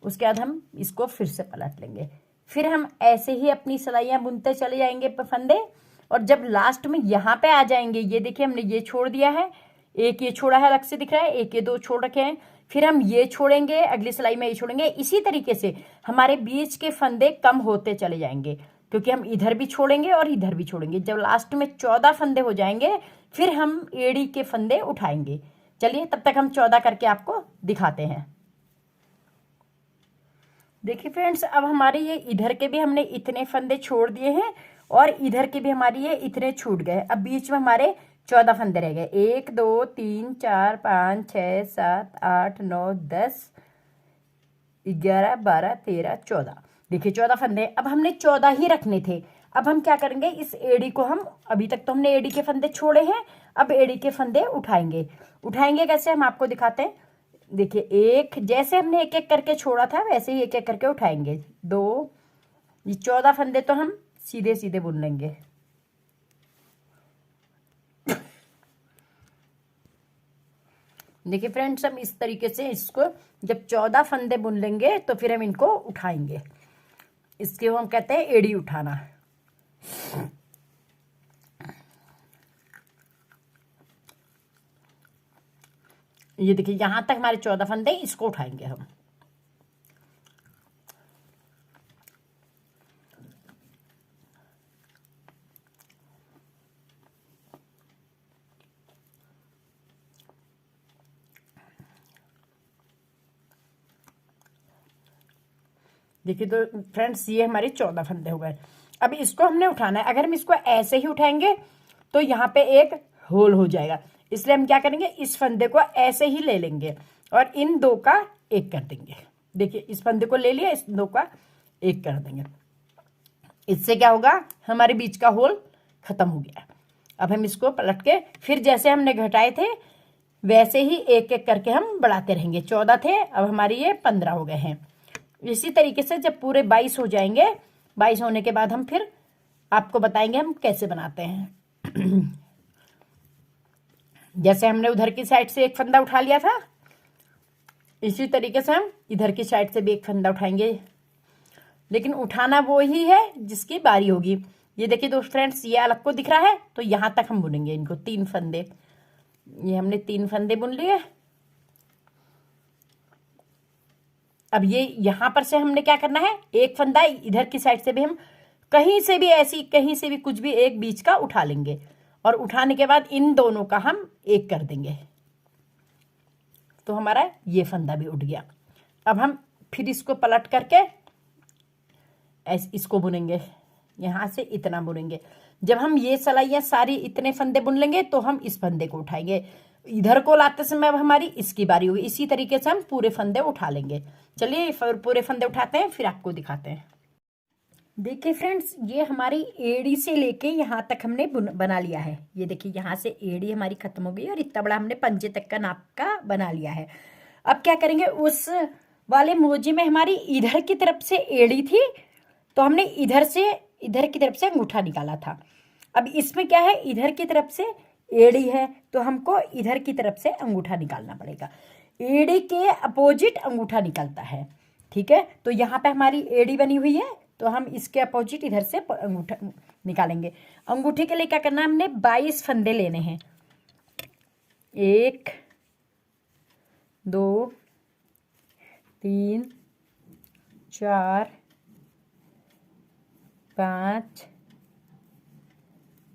उसके बाद हम इसको फिर से पलट लेंगे। फिर हम ऐसे ही अपनी सिलाइयाँ बुनते चले जाएंगे फंदे, और जब लास्ट में यहाँ पे आ जाएंगे, ये देखिए हमने ये छोड़ दिया है, एक ये छोड़ा है अलग से दिख रहा है, एक ये 2 छोड़ रखे हैं। फिर हम ये छोड़ेंगे, अगली सिलाई में ये छोड़ेंगे। इसी तरीके से हमारे बीच के फंदे कम होते चले जाएंगे, क्योंकि हम इधर भी छोड़ेंगे और इधर भी छोड़ेंगे। जब लास्ट में 14 फंदे हो जाएंगे, फिर हम एड़ी के फंदे उठाएंगे। चलिए तब तक हम 14 करके आपको दिखाते हैं। देखिए फ्रेंड्स, अब हमारे ये इधर के भी हमने इतने फंदे छोड़ दिए हैं और इधर के भी हमारी ये इतने छूट गए। अब बीच में हमारे 14 फंदे रह गए। 1 2 3 4 5 6 7 8 9 10 11 12 13 14। देखिए 14 फंदे। अब हमने 14 ही रखने थे। अब हम क्या करेंगे, इस एड़ी को हम, अभी तक तो हमने एड़ी के फंदे छोड़े हैं, अब एड़ी के फंदे उठाएंगे। उठाएंगे कैसे, हम आपको दिखाते हैं। देखिए एक, जैसे हमने एक एक करके छोड़ा था वैसे ही एक एक करके उठाएंगे। 2, ये 14 फंदे तो हम सीधे सीधे बुन लेंगे। देखिए फ्रेंड्स, हम इस तरीके से इसको जब 14 फंदे बुन लेंगे तो फिर हम इनको उठाएंगे। इसके हम कहते हैं एड़ी उठाना। ये देखिए यहां तक हमारे 14 फंदे, इसको उठाएंगे हम। देखिए तो फ्रेंड्स, ये हमारे 14 फंदे हो गए। अब इसको हमने उठाना है। अगर हम इसको ऐसे ही उठाएंगे तो यहाँ पे एक होल हो जाएगा, इसलिए हम क्या करेंगे, इस फंदे को ऐसे ही ले लेंगे और इन दो का एक कर देंगे। देखिए इस फंदे को ले लिया, इस दो का एक कर देंगे। इससे क्या होगा, हमारे बीच का होल खत्म हो गया। अब हम इसको पलट के फिर जैसे हमने घटाए थे वैसे ही एक एक करके हम बढ़ाते रहेंगे। 14 थे, अब हमारी ये 15 हो गए हैं। इसी तरीके से जब पूरे 22 हो जाएंगे, 22 होने के बाद हम फिर आपको बताएंगे हम कैसे बनाते हैं। जैसे हमने उधर की साइड से एक फंदा उठा लिया था, इसी तरीके से हम इधर की साइड से भी एक फंदा उठाएंगे, लेकिन उठाना वो ही है जिसकी बारी होगी। ये देखिए दोस्त फ्रेंड्स, ये अलग को दिख रहा है, तो यहां तक हम बुनेंगे इनको 3 फंदे। ये हमने 3 फंदे बुन लिए। अब ये यहां पर से हमने क्या करना है, एक फंदा इधर की साइड से भी हम कहीं से भी ऐसी, कहीं से भी कुछ भी एक बीच का उठा लेंगे और उठाने के बाद इन दोनों का हम एक कर देंगे, तो हमारा ये फंदा भी उठ गया। अब हम फिर इसको पलट करके इसको बुनेंगे, यहां से इतना बुनेंगे। जब हम ये सलाइयां सारी इतने फंदे बुन लेंगे तो हम इस फंदे को उठाएंगे। इधर को लाते समय अब हमारी इसकी बारी होगी। इसी तरीके से हम पूरे फंदे उठा लेंगे। चलिए पूरे फंदे उठाते हैं, फिर आपको दिखाते हैं। देखिए फ्रेंड्स, ये हमारी एड़ी से लेके यहाँ तक हमने बना लिया है। ये देखिए यहाँ से एड़ी हमारी खत्म हो गई और इतना बड़ा हमने पंजे तक का नाप का बना लिया है। अब क्या करेंगे, उस वाले मोजे में हमारी इधर की तरफ से एड़ी थी, तो हमने इधर की तरफ से अंगूठा निकाला था। अब इसमें क्या है, इधर की तरफ से एड़ी है, तो हमको इधर की तरफ से अंगूठा निकालना पड़ेगा। एड़ी के अपोजिट अंगूठा निकलता है, ठीक है। तो यहाँ पे हमारी एड़ी बनी हुई है, तो हम इसके अपोजिट इधर से अंगूठा निकालेंगे। अंगूठे के लिए क्या करना है, हमने 22 फंदे लेने हैं। 1 2 3 4 5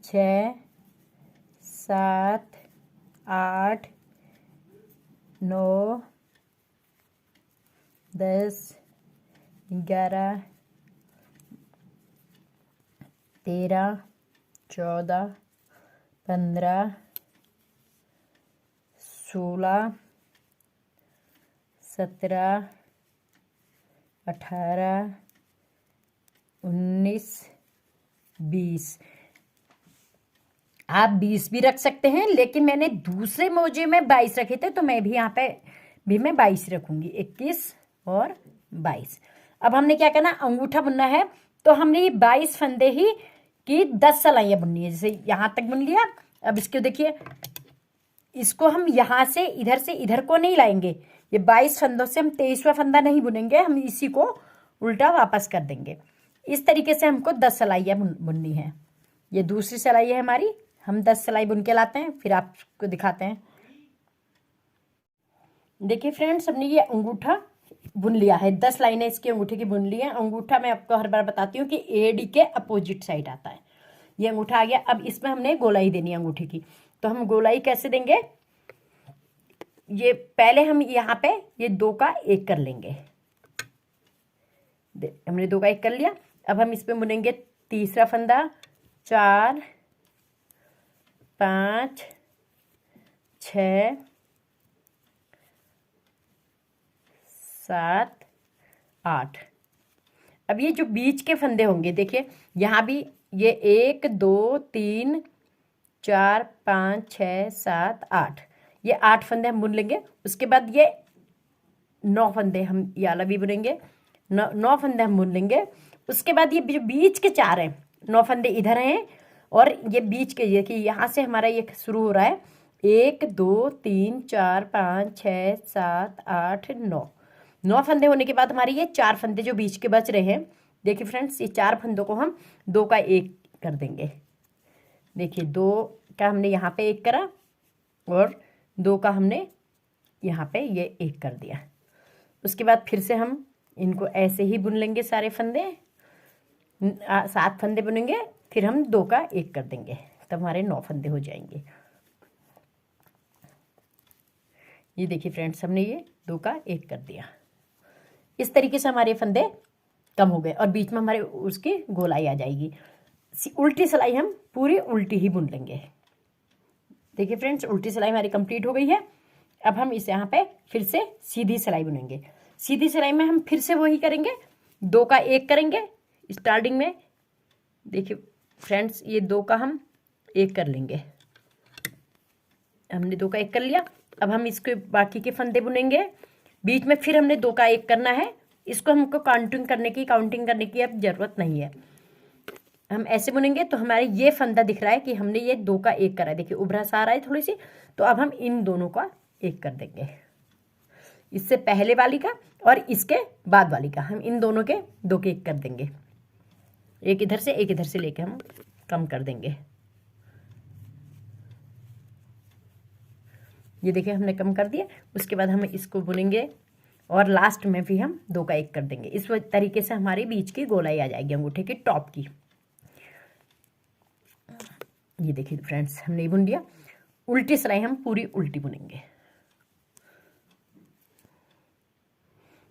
6 7 8 9 10 11 13 14 15 16 17 18 19 20। आप 20 भी रख सकते हैं, लेकिन मैंने दूसरे मोजे में 22 रखे थे, तो मैं भी यहाँ पे भी मैं 22 रखूंगी। 21 और 22। अब हमने क्या करना, अंगूठा बुनना है, तो हमने ये 22 फंदे ही की 10 सलाइयाँ बुननी है। जैसे यहाँ तक बुन लिया। अब इसको देखिए, इसको हम यहाँ से इधर को नहीं लाएंगे। ये 22 फंदों से हम 23वां फंदा नहीं बुनेंगे, हम इसी को उल्टा वापस कर देंगे। इस तरीके से हमको 10 सलाइयाँ बुननी है। ये दूसरी सलाई है हमारी, हम 10 सलाई बुन के लाते हैं, फिर आपको दिखाते हैं। देखिए फ्रेंड्स, हमने ये अंगूठा बुन लिया है। 10 लाइनें इसके अंगूठे की बुन ली है। अंगूठा मैं आपको हर बार बताती हूँ कि एडी के अपोजिट साइड आता है। ये अंगूठा आ गया। अब इसमें हमने गोलाई देनी है अंगूठे की, तो हम गोलाई कैसे देंगे, ये पहले हम यहाँ पे ये 2 का 1 कर लेंगे। हमने 2 का 1 कर लिया। अब हम इस पे बुनेंगे तीसरा फंदा, 4 5 6 7 8। अब ये जो बीच के फंदे होंगे, देखिए यहाँ भी ये 1 2 3 4 5 6 7 8, ये 8 फंदे हम बुन लेंगे। उसके बाद ये 9 फंदे हम ये वाला भी बुनेंगे, 9 फंदे हम बुन लेंगे। उसके बाद ये जो बीच के 4 हैं, 9 फंदे इधर हैं और ये बीच के, ये कि यहाँ से हमारा ये शुरू हो रहा है 1 2 3 4 5 6 7 8 9 फंदे होने के बाद हमारे ये 4 फंदे जो बीच के बच रहे हैं, देखिए फ्रेंड्स, ये 4 फंदों को हम 2 का 1 कर देंगे। देखिए 2 का हमने यहाँ पे 1 करा और 2 का हमने यहाँ पे ये 1 कर दिया। उसके बाद फिर से हम इनको ऐसे ही बुन लेंगे, सारे फंदे 7 फंदे बुनेंगे, फिर हम 2 का 1 कर देंगे, तब हमारे 9 फंदे हो जाएंगे। ये देखिए फ्रेंड्स, हमने ये 2 का 1 कर दिया। इस तरीके से हमारे फंदे कम हो गए और बीच में हमारे उसकी गोलाई आ जाएगी। उल्टी सिलाई हम पूरी उल्टी ही बुन लेंगे। देखिए फ्रेंड्स, उल्टी सिलाई हमारी कंप्लीट हो गई है। अब हम इस यहाँ पे फिर से सीधी सिलाई बुनेंगे। सीधी सिलाई में हम फिर से वही करेंगे, 2 का 1 करेंगे स्टार्टिंग में। देखिए फ्रेंड्स, ये 2 का हम 1 कर लेंगे, हमने 2 का 1 कर लिया। अब हम इसके बाकी के फंदे बुनेंगे। बीच में फिर हमने 2 का 1 करना है। इसको हमको काउंटिंग करने की अब जरूरत नहीं है। हम ऐसे बुनेंगे तो हमारे ये फंदा दिख रहा है कि हमने ये 2 का 1 करा है। देखिए उभरा सा आ रहा है थोड़ी सी, तो अब हम इन दोनों का 1 कर देंगे, इससे पहले वाली का और इसके बाद वाली का। हम इन दोनों के 2 के 1 कर देंगे, एक इधर से लेके हम कम कर देंगे। ये देखिए हमने कम कर दिया। उसके बाद हम इसको बुनेंगे और लास्ट में भी हम 2 का 1 कर देंगे। इस तरीके से हमारी बीच की गोलाई आ जाएगी अंगूठे की टॉप की। ये देखिए फ्रेंड्स, हमने बुन लिया। उल्टी सिलाई हम पूरी उल्टी बुनेंगे।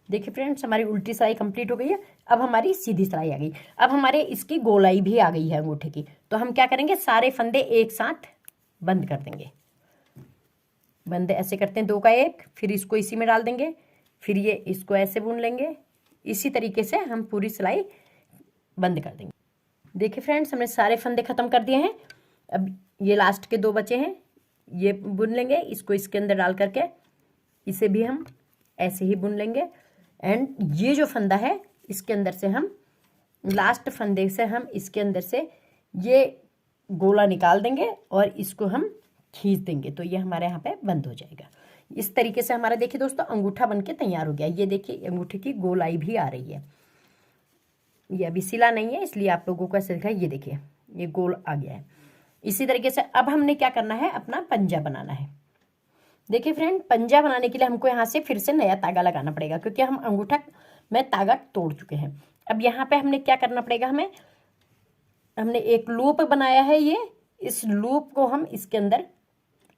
देखिए फ्रेंड्स, हमारी उल्टी सिलाई कंप्लीट हो गई है। अब हमारी सीधी सिलाई आ गई। अब हमारे इसकी गोलाई भी आ गई है अंगूठे की। तो हम क्या करेंगे, सारे फंदे एक साथ बंद कर देंगे। बंद ऐसे करते हैं, 2 का 1, फिर इसको इसी में डाल देंगे, फिर ये इसको ऐसे बुन लेंगे। इसी तरीके से हम पूरी सिलाई बंद कर देंगे। देखिए फ्रेंड्स, हमने सारे फंदे खत्म कर दिए हैं। अब ये लास्ट के 2 बचे हैं, ये बुन लेंगे। इसको इसके अंदर डाल करके इसे भी हम ऐसे ही बुन लेंगे। एंड ये जो फंदा है, इसके अंदर से हम लास्ट फंदे से हम इसके अंदर से ये गोला निकाल देंगे और इसको हम खींच देंगे, तो ये हमारे यहाँ पे बंद हो जाएगा। इस तरीके से हमारा देखिए दोस्तों अंगूठा बनके तैयार हो गया। ये देखिए अंगूठे की गोलाई भी आ रही है। ये अभी सिला नहीं है, इसलिए आप लोगों को ऐसे दिखा। ये देखिए ये गोल आ गया है। इसी तरीके से अब हमने क्या करना है, अपना पंजा बनाना है। देखिए फ्रेंड, पंजा बनाने के लिए हमको यहाँ से फिर से नया तागा लगाना पड़ेगा, क्योंकि हम अंगूठा में तागा तोड़ चुके हैं। अब यहाँ पे हमने क्या करना पड़ेगा, हमने एक लूप बनाया है। ये इस लूप को हम इसके अंदर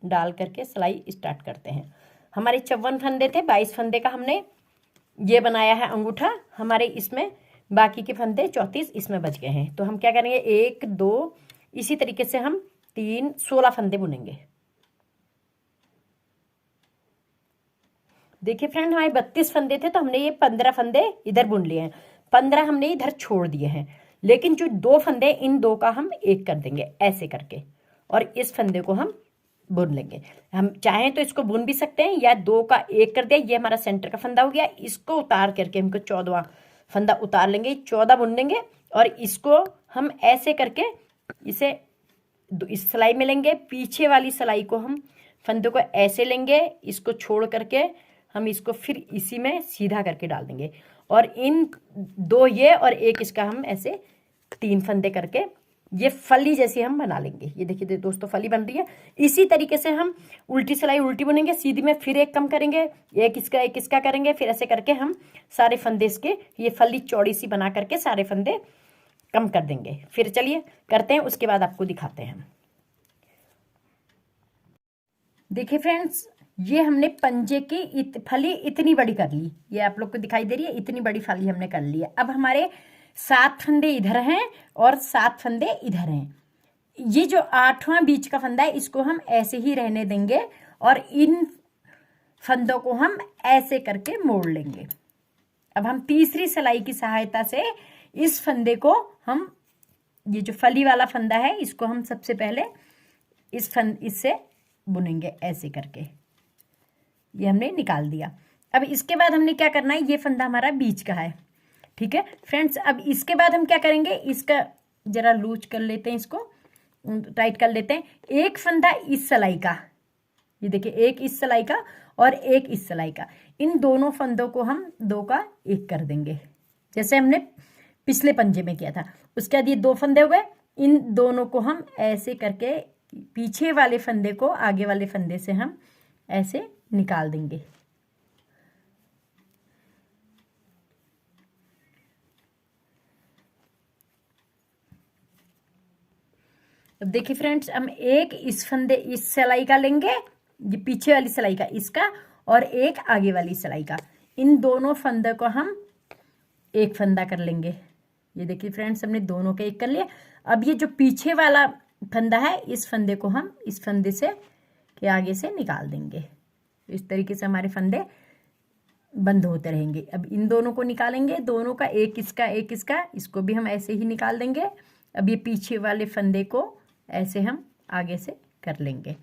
डाल करके सिलाई स्टार्ट करते हैं। हमारे 54 फंदे थे, 22 फंदे का हमने ये बनाया है अंगूठा। हमारे इसमें बाकी के फंदे 34 इसमें बच गए हैं। तो हम क्या करेंगे, 1 2, इसी तरीके से हम 3 16 फंदे बुनेंगे। देखिए फ्रेंड, हमारे 32 फंदे थे, तो हमने ये 15 फंदे इधर बुन लिए हैं, 15 हमने इधर छोड़ दिए हैं। लेकिन जो 2 फंदे, इन 2 का हम 1 कर देंगे ऐसे करके, और इस फंदे को हम बुन लेंगे। हम चाहें तो इसको बुन भी सकते हैं, या 2 का 1 कर दिया। ये हमारा सेंटर का फंदा हो गया। इसको उतार करके हमको 14वां फंदा उतार लेंगे, 14 बुन लेंगे, और इसको हम ऐसे करके इसे इस सिलाई में लेंगे। पीछे वाली सिलाई को हम फंदे को ऐसे लेंगे, इसको छोड़ करके हम इसको फिर इसी में सीधा करके डाल देंगे, और इन 2 ये और 1 इसका हम ऐसे 3 फंदे करके ये फली जैसी हम बना लेंगे। ये देखिए दोस्तों, फली बन रही है। इसी तरीके से हम उल्टी सिलाई उल्टी बुनेंगे, सीधी में फिर 1 कम करेंगे, 1 इसका करेंगे, फिर ऐसे करके हम सारे फंदे इसके ये फली चौड़ी सी बना करके सारे फंदे कम कर देंगे। फिर चलिए करते हैं, उसके बाद आपको दिखाते हैं। देखिए फ्रेंड्स, ये हमने पंजे की फली इतनी बड़ी कर ली। ये आप लोग को दिखाई दे रही है, इतनी बड़ी फली हमने कर ली है। अब हमारे 7 फंदे इधर हैं और 7 फंदे इधर हैं। ये जो 8वां बीच का फंदा है इसको हम ऐसे ही रहने देंगे और इन फंदों को हम ऐसे करके मोड़ लेंगे। अब हम तीसरी सिलाई की सहायता से इस फंदे को हम, ये जो फली वाला फंदा है इसको हम सबसे पहले इससे बुनेंगे ऐसे करके। ये हमने निकाल दिया। अब इसके बाद हमने क्या करना है, ये फंदा हमारा बीच का है, ठीक है फ्रेंड्स। अब इसके बाद हम क्या करेंगे, इसका जरा लूज कर लेते हैं, इसको टाइट कर लेते हैं। एक फंदा इस सिलाई का, ये देखिए एक इस सिलाई का और एक इस सिलाई का, इन दोनों फंदों को हम दो का एक कर देंगे, जैसे हमने पिछले पंजे में किया था। उसके बाद ये दो फंदे हो गए, इन दोनों को हम ऐसे करके पीछे वाले फंदे को आगे वाले फंदे से हम ऐसे निकाल देंगे। अब देखिए फ्रेंड्स, हम एक इस फंदे इस सिलाई का लेंगे, ये पीछे वाली सिलाई का इसका, और एक आगे वाली सिलाई का, इन दोनों फंदे को हम एक फंदा कर लेंगे। ये देखिए फ्रेंड्स, हमने दोनों के एक कर लिया। अब ये जो पीछे वाला फंदा है इस फंदे को हम इस फंदे से के आगे से निकाल देंगे। इस तरीके से हमारे फंदे बंद होते रहेंगे। अब इन दोनों को निकालेंगे, दोनों का एक इसका एक इसका, इसको भी हम ऐसे ही निकाल देंगे। अब ये पीछे वाले फंदे को ऐसे हम आगे से कर लेंगे।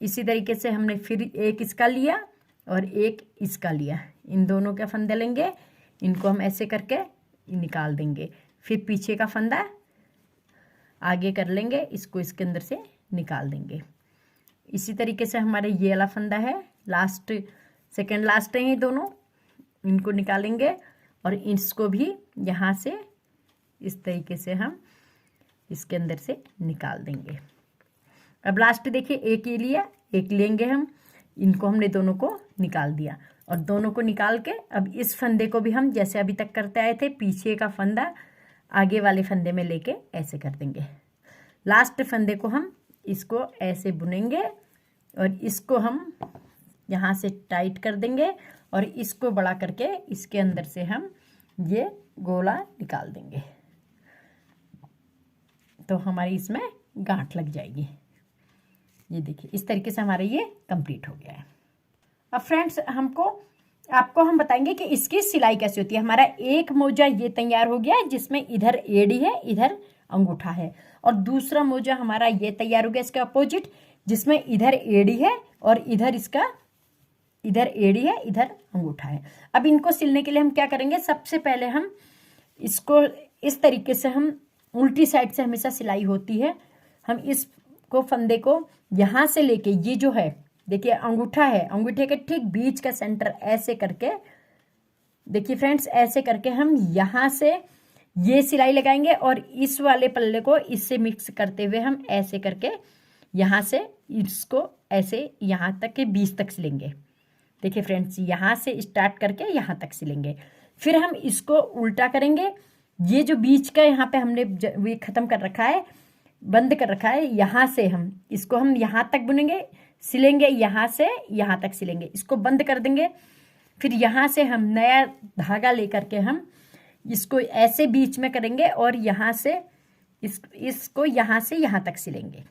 इसी तरीके से हमने फिर एक इसका लिया और एक इसका लिया, इन दोनों के फंदे लेंगे, इनको हम ऐसे करके निकाल देंगे। फिर पीछे का फंदा आगे कर लेंगे, इसको इसके अंदर से निकाल देंगे। इसी तरीके से हमारे ये वाला फंदा है, लास्ट सेकंड लास्ट है ये दोनों, इनको निकालेंगे और इसको भी यहाँ से इस तरीके से हम इसके अंदर से निकाल देंगे। अब लास्ट देखिए, एक ये लिया, एक लेंगे हम, इनको हमने दोनों को निकाल दिया और दोनों को निकाल के अब इस फंदे को भी हम जैसे अभी तक करते आए थे, पीछे का फंदा आगे वाले फंदे में लेके ऐसे कर देंगे। लास्ट फंदे को हम इसको ऐसे बुनेंगे और इसको हम यहाँ से टाइट कर देंगे और इसको बड़ा करके इसके अंदर से हम ये गोला निकाल देंगे, तो हमारी इसमें गांठ लग जाएगी। ये देखिए इस तरीके से हमारा ये कंप्लीट हो गया है। अब फ्रेंड्स, आपको हम बताएंगे कि इसकी सिलाई कैसे होती है। हमारा एक मोजा ये तैयार हो गया है जिसमें इधर एड़ी है, इधर अंगूठा है, और दूसरा मोजा हमारा ये तैयार हो गया इसके अपोजिट, जिसमें इधर एड़ी है और इधर एड़ी है, इधर अंगूठा है। अब इनको सिलने के लिए हम क्या करेंगे, सबसे पहले हम इसको इस तरीके से, हम उल्टी साइड से हमेशा सिलाई होती है, हम इसको फंदे को यहाँ से लेके, ये जो है देखिए अंगूठा है, अंगूठे के ठीक बीच का सेंटर ऐसे करके, देखिए फ्रेंड्स ऐसे करके हम यहाँ से ये सिलाई लगाएंगे और इस वाले पल्ले को इससे मिक्स करते हुए हम ऐसे करके यहाँ से इसको ऐसे यहाँ तक के बीच तक सिलेंगे। देखिए फ्रेंड्स, यहाँ से स्टार्ट करके यहाँ तक सिलेंगे। फिर हम इसको उल्टा करेंगे, ये जो बीच का यहाँ पे हमने ये ख़त्म कर रखा है, बंद कर रखा है, यहाँ से हम इसको हम यहाँ तक बुनेंगे, सिलेंगे, यहाँ से यहाँ तक सिलेंगे, इसको बंद कर देंगे। फिर यहाँ से हम नया धागा लेकर के हम इसको ऐसे बीच में करेंगे और यहाँ से इसको यहाँ से यहाँ तक सिलेंगे,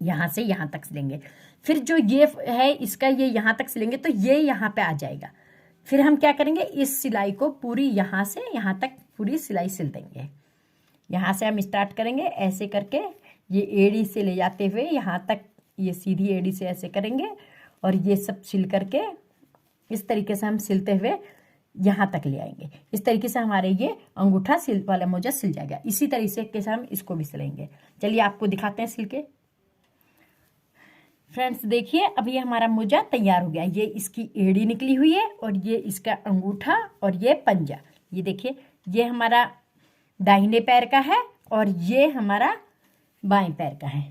यहाँ से यहाँ तक सिलेंगे। फिर जो ये है इसका ये यहाँ तक सिलेंगे तो ये यहाँ पे आ जाएगा। फिर हम क्या करेंगे, इस सिलाई को पूरी यहाँ से यहाँ तक पूरी सिलाई सिल देंगे। यहाँ से हम स्टार्ट करेंगे ऐसे करके, ये एड़ी से ले जाते हुए यहाँ तक, ये सीधी एड़ी से ऐसे करेंगे और ये सब सिल करके इस तरीके से हम सिलते हुए यहाँ तक ले आएंगे। इस तरीके से हमारे ये अंगूठा सिल वाला मोजा सिल जाएगा। इसी तरीके से हम इसको भी सिलेंगे। चलिए आपको दिखाते हैं सिल के। फ्रेंड्स देखिए, अब ये हमारा मोजा तैयार हो गया। ये इसकी एड़ी निकली हुई है और ये इसका अंगूठा और ये पंजा। ये देखिए, ये हमारा दाहिने पैर का है और ये हमारा बाएं पैर का है।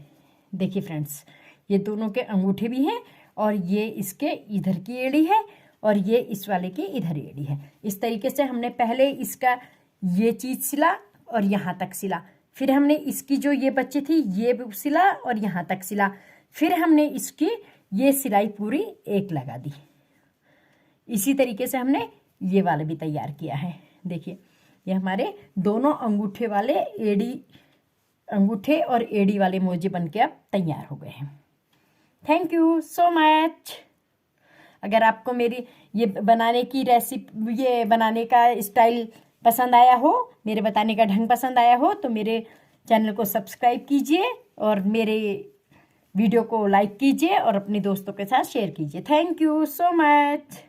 देखिए फ्रेंड्स, ये दोनों के अंगूठे भी हैं और ये इसके इधर की एड़ी है और ये इस वाले की इधर एड़ी है। इस तरीके से हमने पहले इसका ये चीज़ सिला और यहाँ तक सिला, फिर हमने इसकी जो ये बच्ची थी ये सिला और यहाँ तक सिला, फिर हमने इसकी ये सिलाई पूरी एक लगा दी। इसी तरीके से हमने ये वाला भी तैयार किया है। देखिए, ये हमारे दोनों अंगूठे वाले एड़ी अंगूठे और एड़ी वाले मोजे बनके अब तैयार हो गए हैं। Thank you so much. अगर आपको मेरी ये बनाने की रेसिपी, ये बनाने का स्टाइल पसंद आया हो, मेरे बताने का ढंग पसंद आया हो, तो मेरे चैनल को सब्सक्राइब कीजिए और मेरे वीडियो को लाइक कीजिए और अपने दोस्तों के साथ शेयर कीजिए। Thank you so much.